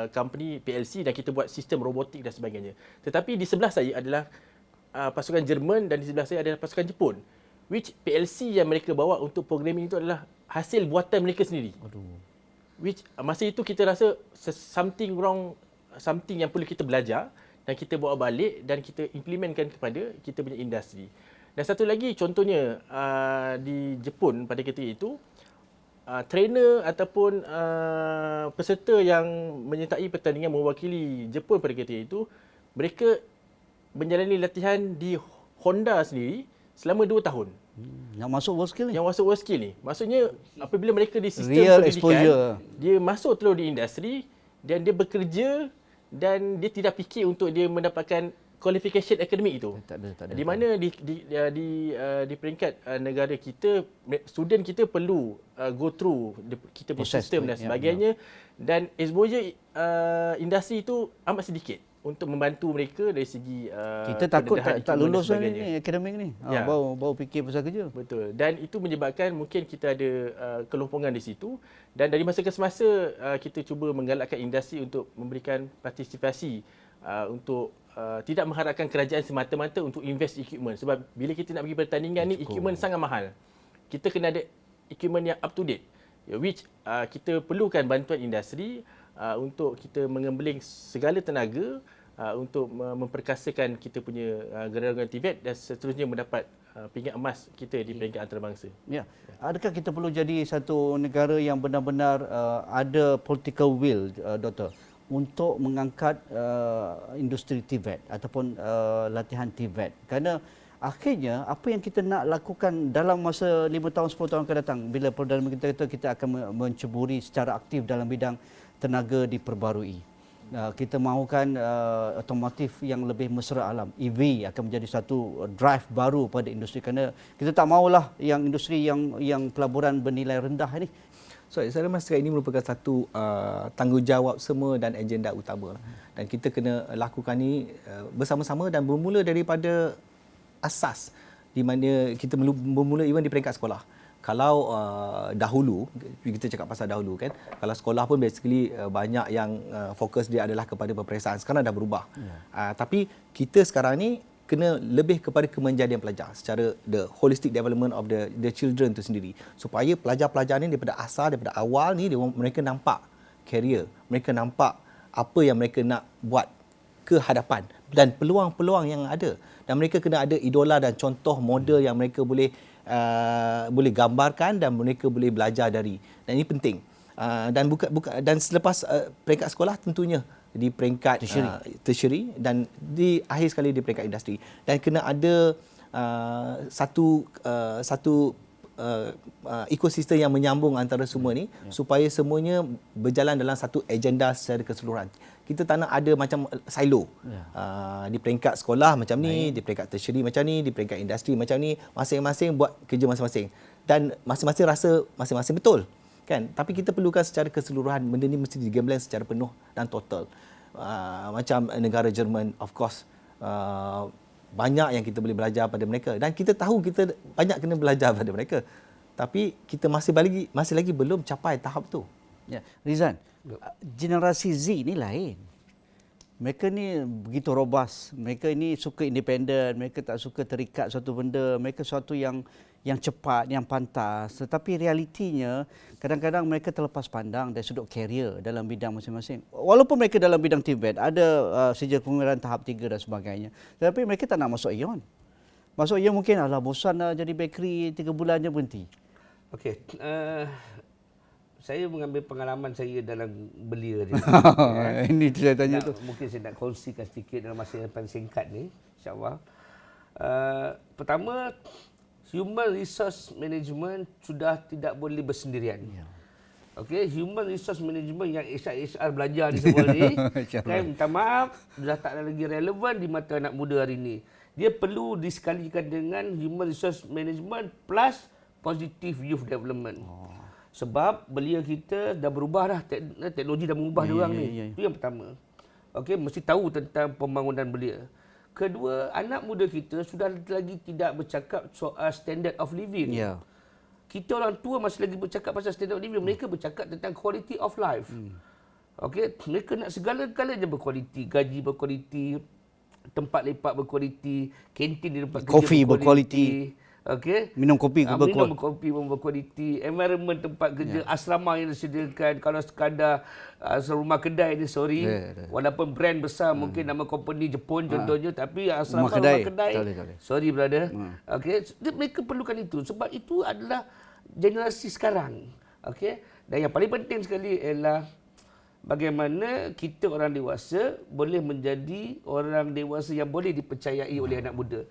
company PLC dan kita buat sistem robotik dan sebagainya. Tetapi di sebelah saya adalah pasukan Jerman dan di sebelah saya adalah pasukan Jepun. Which PLC yang mereka bawa untuk programming itu adalah hasil buatan mereka sendiri. Which masa itu kita rasa something wrong, something yang perlu kita belajar dan kita bawa balik dan kita implementkan kepada kita punya industri. Dan satu lagi contohnya di Jepun pada ketika itu, trainer ataupun peserta yang menyertai pertandingan mewakili Jepun pada ketika itu, mereka menjalani latihan di Honda sendiri selama 2 tahun. Yang masuk World Skill ni? Yang masuk World Skill ni. Maksudnya apabila mereka di sistem real pendidikan, exposure. Dia masuk terus di industri dan dia bekerja dan dia tidak fikir untuk dia mendapatkan qualification akademik itu. Tak ada. Di mana di peringkat negara kita, student kita perlu go through kita punya sistem dan sebagainya, dan exposure industri itu amat sedikit untuk membantu mereka dari segi kita takut tak lulus ni akademik ni. Baru fikir pasal kerja. Betul. Dan itu menyebabkan mungkin kita ada kelompongan di situ, dan dari masa ke semasa kita cuba menggalakkan industri untuk memberikan partisipasi untuk tidak mengharapkan kerajaan semata-mata untuk invest equipment, sebab bila kita nak pergi pertandingan ni equipment sangat mahal. Kita kena ada equipment yang up to date, which kita perlukan bantuan industri untuk kita mengembeling segala tenaga untuk memperkasakan kita punya gerangan TVET dan seterusnya mendapat pingat emas kita di peringkat antarabangsa. Ya. Adakah kita perlu jadi satu negara yang benar-benar ada political will, Doktor, untuk mengangkat industri TVET ataupun latihan TVET? Kerana akhirnya apa yang kita nak lakukan dalam masa 5 tahun 10 tahun akan datang, bila Perdana Menteri kita akan menceburi secara aktif dalam bidang tenaga diperbarui. Kita mahukan otomotif yang lebih mesra alam. EV akan menjadi satu drive baru pada industri, kerana kita tak maulah yang industri yang pelaburan bernilai rendah ini. So, saya rasa ini merupakan satu tanggungjawab semua dan agenda utama. Dan kita kena lakukan ini bersama-sama dan bermula daripada asas, di mana kita bermula even di peringkat sekolah. Kalau dahulu, kita cakap pasal dahulu kan, kalau sekolah pun basically banyak yang fokus dia adalah kepada peperiksaan. Sekarang dah berubah. Tapi kita sekarang ni kena lebih kepada kemenjadian pelajar secara the holistic development of the children tu sendiri, supaya pelajar-pelajar ni daripada asal, daripada awal ni mereka nampak career, mereka nampak apa yang mereka nak buat ke hadapan dan peluang-peluang yang ada, dan mereka kena ada idola dan contoh model yang mereka boleh gambarkan dan mereka boleh belajar dari. Dan ini penting. Dan selepas peringkat sekolah tentunya di peringkat tertiary dan di akhir sekali di peringkat industri, dan kena ada satu ekosistem yang menyambung antara semua ni, supaya semuanya berjalan dalam satu agenda secara keseluruhan. Kita tak nak ada macam silo. Di peringkat sekolah macam ni, di peringkat tertiary macam ni, di peringkat industri macam ni, masing-masing buat kerja masing-masing. Dan masing-masing rasa masing-masing betul. Kan? Tapi kita perlukan secara keseluruhan, benda ni mesti digamblang secara penuh dan total. Macam negara Jerman, of course, banyak yang kita boleh belajar pada mereka. Dan kita tahu kita banyak kena belajar pada mereka. Tapi kita masih lagi belum capai tahap tu. Ya, Rizan, generasi Z ni lain. Mereka ni begitu robust. Mereka ni suka independen, mereka tak suka terikat suatu benda, mereka suatu yang cepat, yang pantas. Tetapi realitinya kadang-kadang mereka terlepas pandang dari sudut karier dalam bidang masing-masing. Walaupun mereka dalam bidang TVET ada sijil pengumuman tahap 3 dan sebagainya. Tetapi mereka tak nak masuk ION. Masuk ION mungkin bosan dah jadi bakery 3 bulan je berhenti. Okey, saya mengambil pengalaman saya dalam belia ni. Ini saya tanya tu. Mungkin saya nak kongsikan sedikit dalam masa yang paling singkat ni, insya-Allah. Pertama, human resource management sudah tidak boleh bersendirian. Ya. Okey, human resource management yang HR belajar ni semua ni, kan, minta maaf, dah tak lagi relevan di mata anak muda hari ini. Dia perlu disekalikan dengan human resource management plus positive youth development. Sebab belia kita dah berubah dah, teknologi dah mengubah diorang ni. Itu yang pertama. Okey, mesti tahu tentang pembangunan belia. Kedua, anak muda kita sudah lagi tidak bercakap soal standard of living. Ya. Kita orang tua masih lagi bercakap pasal standard of living. Mereka bercakap tentang quality of life. Okey, mereka nak segala-galanya berkualiti, gaji berkualiti, tempat lepak berkualiti, kantin di tempat kerja Kopi berkualiti. Okey. Minum kopi minum kopi pun berkualiti, environment tempat kerja, asrama yang disediakan. Kalau sekadar rumah kedai ni, walaupun brand besar, mungkin nama company Jepun contohnya, tapi asrama rumah kedai. Sorry brother. Okey, mereka perlukan itu sebab itu adalah generasi sekarang. Okey. Dan yang paling penting sekali ialah bagaimana kita orang dewasa boleh menjadi orang dewasa yang boleh dipercayai oleh anak muda.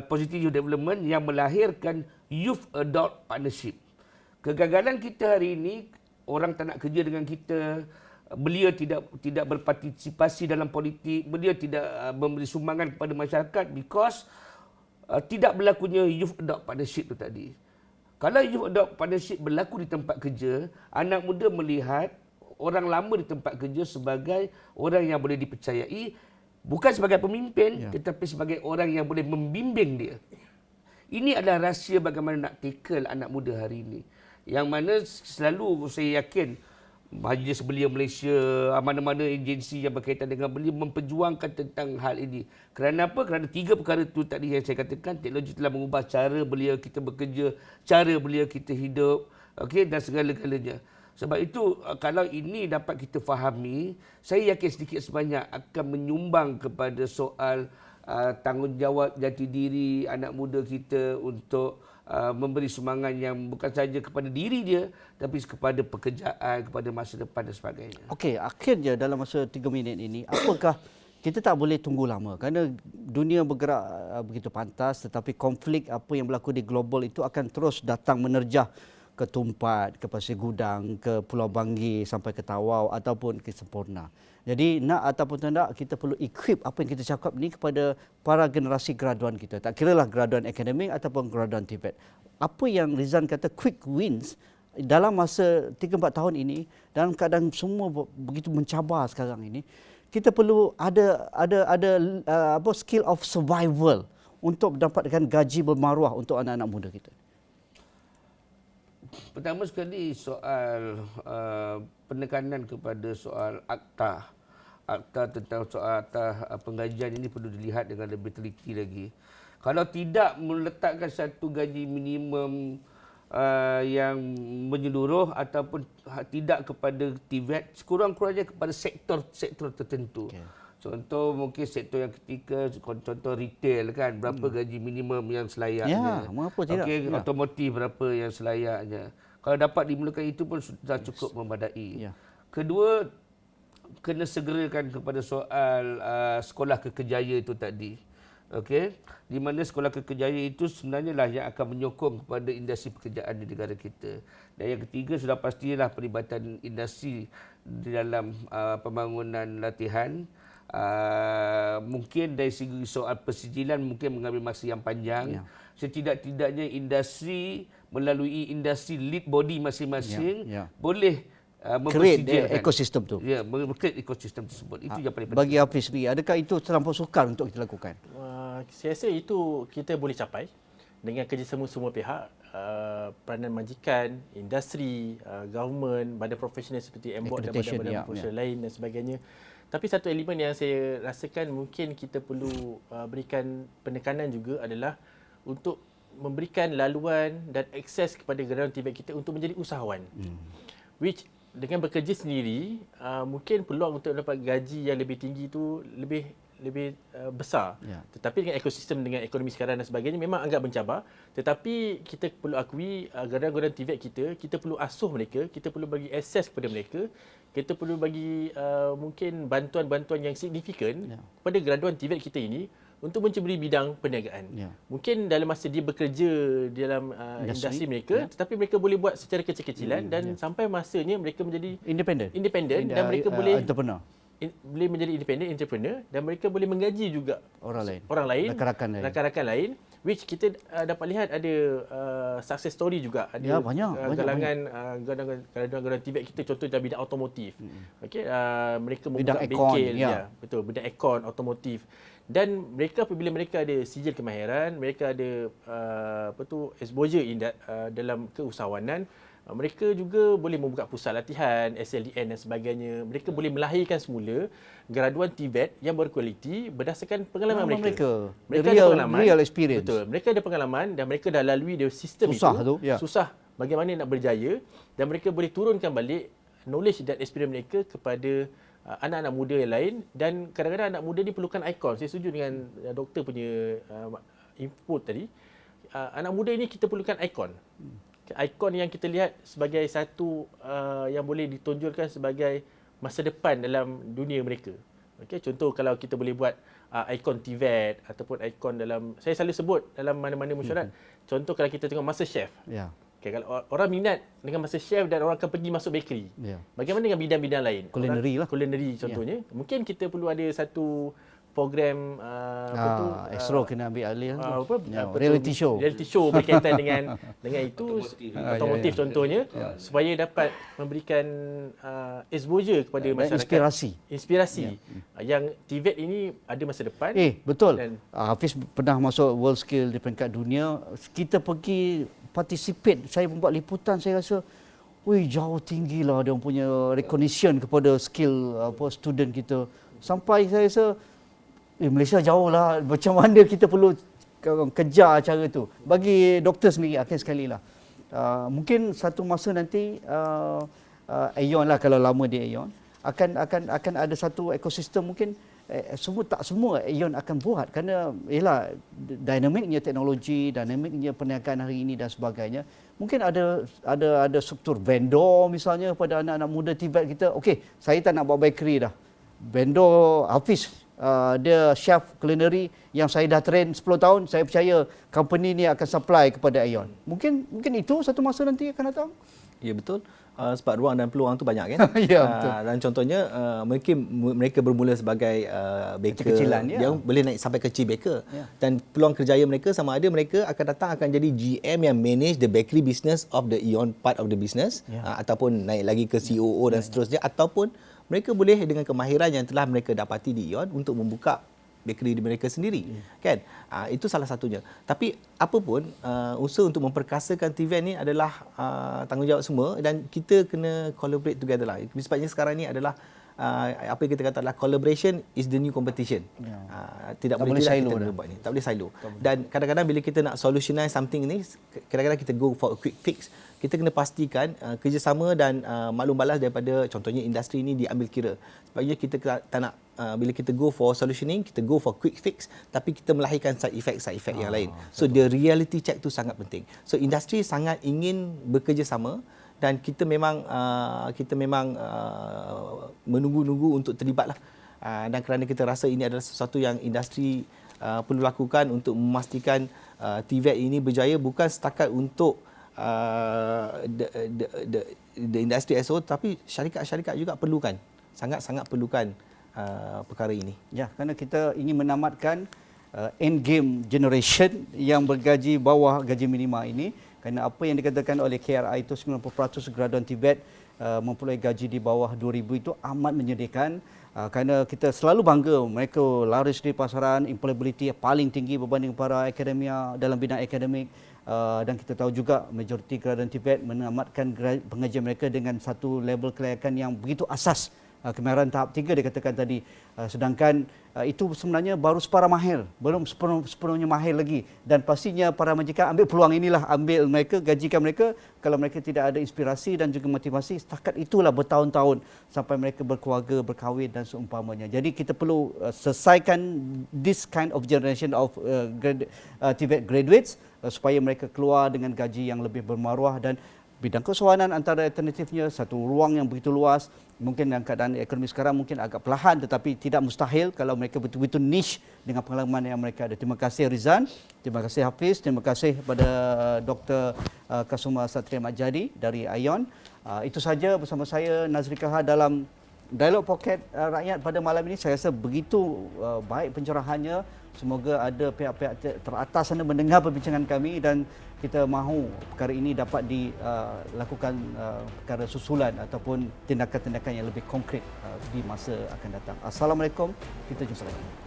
Positive youth development yang melahirkan youth adult partnership. Kegagalan kita hari ini, orang tak nak kerja dengan kita, belia tidak berpartisipasi dalam politik, belia tidak memberi sumbangan kepada masyarakat because tidak berlakunya youth adult partnership tu tadi. Kalau youth adult partnership berlaku di tempat kerja, anak muda melihat orang lama di tempat kerja sebagai orang yang boleh dipercayai, bukan sebagai pemimpin, tetapi sebagai orang yang boleh membimbing dia. Ini adalah rahsia bagaimana nak tackle anak muda hari ini. Yang mana selalu saya yakin Majlis Belia Malaysia, mana-mana agensi yang berkaitan dengan belia memperjuangkan tentang hal ini. Kerana apa? Kerana 3 perkara itu tadi yang saya katakan, teknologi telah mengubah cara belia kita bekerja, cara belia kita hidup, okey, dan segala-galanya. Sebab itu kalau ini dapat kita fahami, saya yakin sedikit sebanyak akan menyumbang kepada soal tanggungjawab jati diri anak muda kita untuk memberi sumbangan yang bukan saja kepada diri dia, tapi kepada pekerjaan, kepada masa depan dan sebagainya. Okey, akhirnya dalam masa 3 minit ini, apakah kita tak boleh tunggu lama kerana dunia bergerak begitu pantas, tetapi konflik apa yang berlaku di global itu akan terus datang menerjah ke Tumpat, ke Pasir Gudang, ke Pulau Banggi sampai ke Tawau ataupun ke Semporna. Jadi nak ataupun tidak, kita perlu equip apa yang kita cakap ni kepada para generasi graduan kita. Tak kiralah graduan akademik ataupun graduan TVET. Apa yang Rizan kata quick wins dalam masa 3-4 tahun ini, dalam keadaan semua begitu mencabar sekarang ini, kita perlu ada skill of survival untuk mendapatkan gaji bermaruah untuk anak-anak muda kita. Pertama sekali soal penekanan kepada soal akta tentang soal akta penggajian ini perlu dilihat dengan lebih teliti lagi. Kalau tidak meletakkan satu gaji minimum yang menyeluruh ataupun tidak kepada TVET, sekurang-kurangnya kepada sektor-sektor tertentu. Okay. Contoh mungkin sektor yang ketiga, contoh retail kan, berapa gaji minimum yang selayaknya. Mengapa tidak? Okey, otomotif berapa yang selayaknya. Kalau dapat dimulakan itu pun sudah cukup memadai. Kedua, kena segerakan kepada soal sekolah kekerjaya itu tadi. Okey, di mana sekolah kerjaya itu sebenarnya lah yang akan menyokong kepada industri pekerjaan di negara kita. Dan yang ketiga sudah pastilah perlibatan industri di dalam pembangunan latihan. Mungkin dari segi soal persijilan mungkin mengambil masa yang panjang. Setidak-tidaknya industri melalui industri lead body masing-masing boleh create ekosistem tu. Ya, create ekosistem tersebut. Itu yang paling penting. Bagi Hafiz sendiri, adakah itu terlampau sukar untuk kita lakukan? Saya rasa itu kita boleh capai dengan kerjasama semua pihak, peranan majikan, industri, government, badan profesional seperti MBOT dan badan-badan profesional lain dan sebagainya. Tapi satu elemen yang saya rasakan mungkin kita perlu berikan penekanan juga adalah untuk memberikan laluan dan akses kepada graduan TVET kita untuk menjadi usahawan. Which dengan bekerja sendiri, mungkin peluang untuk dapat gaji yang lebih tinggi itu lebih besar. Tetapi dengan ekosistem, dengan ekonomi sekarang dan sebagainya memang agak mencabar. Tetapi kita perlu akui graduan-graduan TVET kita perlu asuh mereka, kita perlu bagi akses kepada mereka, kita perlu bagi mungkin bantuan-bantuan yang signifikan kepada graduan TVET kita ini untuk menceburi bidang perniagaan. Mungkin dalam masa dia bekerja dalam industri mereka, tetapi mereka boleh buat secara kecil-kecilan dan sampai masanya mereka menjadi independent dan mereka boleh boleh menjadi independent entrepreneur dan mereka boleh menggaji juga orang lain, rakan-rakan lain, which kita dapat lihat ada success story juga, ada galangan graduan TVET kita contoh dalam bidang automotif. Okey, mereka membuka bengkel, betul, bidang aircon, automotif. Dan mereka apabila mereka ada sijil kemahiran, mereka ada exposure dalam keusahawanan, mereka juga boleh membuka pusat latihan, SLDN dan sebagainya. Mereka boleh melahirkan semula graduan TVET yang berkualiti berdasarkan pengalaman mereka. Mereka ada pengalaman, real experience. Betul. Mereka ada pengalaman dan mereka dah lalui sistem susah bagaimana nak berjaya, dan mereka boleh turunkan balik knowledge dan experience mereka kepada anak-anak muda yang lain. Dan kadang-kadang anak muda ni perlukan ikon. Saya setuju dengan doktor punya input tadi. Anak muda ini kita perlukan ikon. Ikon yang kita lihat sebagai satu yang boleh ditonjolkan sebagai masa depan dalam dunia mereka. Okey, contoh kalau kita boleh buat ikon TVET ataupun ikon dalam, saya selalu sebut dalam mana-mana mesyuarat. Contoh kalau kita tengok MasterChef. Okay, kalau orang minat dengan MasterChef dan orang akan pergi masuk bakery. Bagaimana dengan bidang-bidang lain? Culinary contohnya. Mungkin kita perlu ada satu program Astro kena ambil alih reality show berkaitan dengan itu otomotif contohnya, supaya dapat memberikan exposure kepada masyarakat, inspirasi yang TVET ini ada masa depan. Betul. Hafiz pernah masuk world scale di peringkat dunia, kita pergi participate, saya membuat liputan, saya rasa jauh tinggilah dia punya recognition kepada skill student kita, sampai saya rasa Malaysia jauh lah, macam mana kita perlu kejar cara tu. Bagi doktor sendiri, akhir sekali lah, mungkin satu masa nanti Aeon lah, kalau lama di Aeon akan ada satu ekosistem, mungkin tak semua Aeon akan buat, kerana ialah dinamiknya teknologi, dinamiknya perniagaan hari ini dan sebagainya. Mungkin ada struktur vendor misalnya pada anak-anak muda TVET kita. Okey, saya tak nak buat bakery dah, vendor Hafiz dia chef culinary yang saya dah train 10 tahun, saya percaya company ni akan supply kepada Aeon. Mungkin itu satu masa nanti akan datang. Ya, betul. Sebab ruang dan peluang tu banyak kan. Betul. Dan contohnya mungkin mereka bermula sebagai baker yang boleh naik sampai kecil baker. Dan peluang kerjaya mereka sama ada mereka akan datang akan jadi GM yang manage the bakery business of the Aeon part of the business, ataupun naik lagi ke COO dan seterusnya, ataupun mereka boleh dengan kemahiran yang telah mereka dapati di Aeon untuk membuka bakery di mereka sendiri, kan? Itu salah satunya. Tapi apapun, usaha untuk memperkasakan TVET ni adalah tanggungjawab semua, dan kita kena collaborate together lah. Sebabnya sekarang ni adalah apa yang kita kata adalah collaboration is the new competition. Tidak boleh silo kita buat ni. Tak boleh silo. Dan kadang-kadang bila kita nak solutionize something ni, kadang-kadang kita go for a quick fix. Kita kena pastikan kerjasama dan maklum balas daripada contohnya industri ini diambil kira. Sebabnya kita tak nak bila kita go for solutioning, kita go for quick fix, tapi kita melahirkan side effect yang lain. So the reality check tu sangat penting. So industri sangat ingin bekerjasama, dan kita memang menunggu-nunggu untuk terlibatlah. Dan kerana kita rasa ini adalah sesuatu yang industri perlu lakukan untuk memastikan TVET ini berjaya bukan setakat untuk the industry as a whole, tapi syarikat-syarikat juga perlukan, sangat-sangat perlukan perkara ini. Ya, kerana kita ingin menamatkan end game generation yang bergaji bawah gaji minima ini, kerana apa yang dikatakan oleh KRI itu 90% graduan TVET memperoleh gaji di bawah 2,000 itu amat menyedihkan. Kerana kita selalu bangga mereka laris di pasaran, employability paling tinggi berbanding para akademia dalam bidang akademik. Dan kita tahu juga majoriti graduan TVET menamatkan pengajian mereka dengan satu level kelayakan yang begitu asas. Kemahiran tahap 3 dikatakan tadi. Sedangkan itu sebenarnya baru separa mahir, belum sepenuhnya mahir lagi. Dan pastinya para majikan ambil peluang inilah, ambil mereka, gajikan mereka. Kalau mereka tidak ada inspirasi dan juga motivasi, setakat itulah bertahun-tahun sampai mereka berkeluarga, berkahwin dan seumpamanya. Jadi kita perlu selesaikan this kind of generation of TVET graduates supaya mereka keluar dengan gaji yang lebih bermaruah, dan bidang kesewanan antara alternatifnya satu ruang yang begitu luas. Mungkin dalam keadaan ekonomi sekarang mungkin agak perlahan, tetapi tidak mustahil kalau mereka betul-betul niche dengan pengalaman yang mereka ada. Terima kasih Rizan, terima kasih Hafiz, terima kasih kepada Dr. Kasuma Satria Majadi dari ION. Itu saja bersama saya Nazri Kaha dalam Dialog Pocket Rakyat pada malam ini. Saya rasa begitu baik pencerahannya. Semoga ada pihak-pihak teratas sana mendengar perbincangan kami dan kita mahu perkara ini dapat dilakukan perkara susulan ataupun tindakan-tindakan yang lebih konkret di masa akan datang. Assalamualaikum, kita jumpa lagi.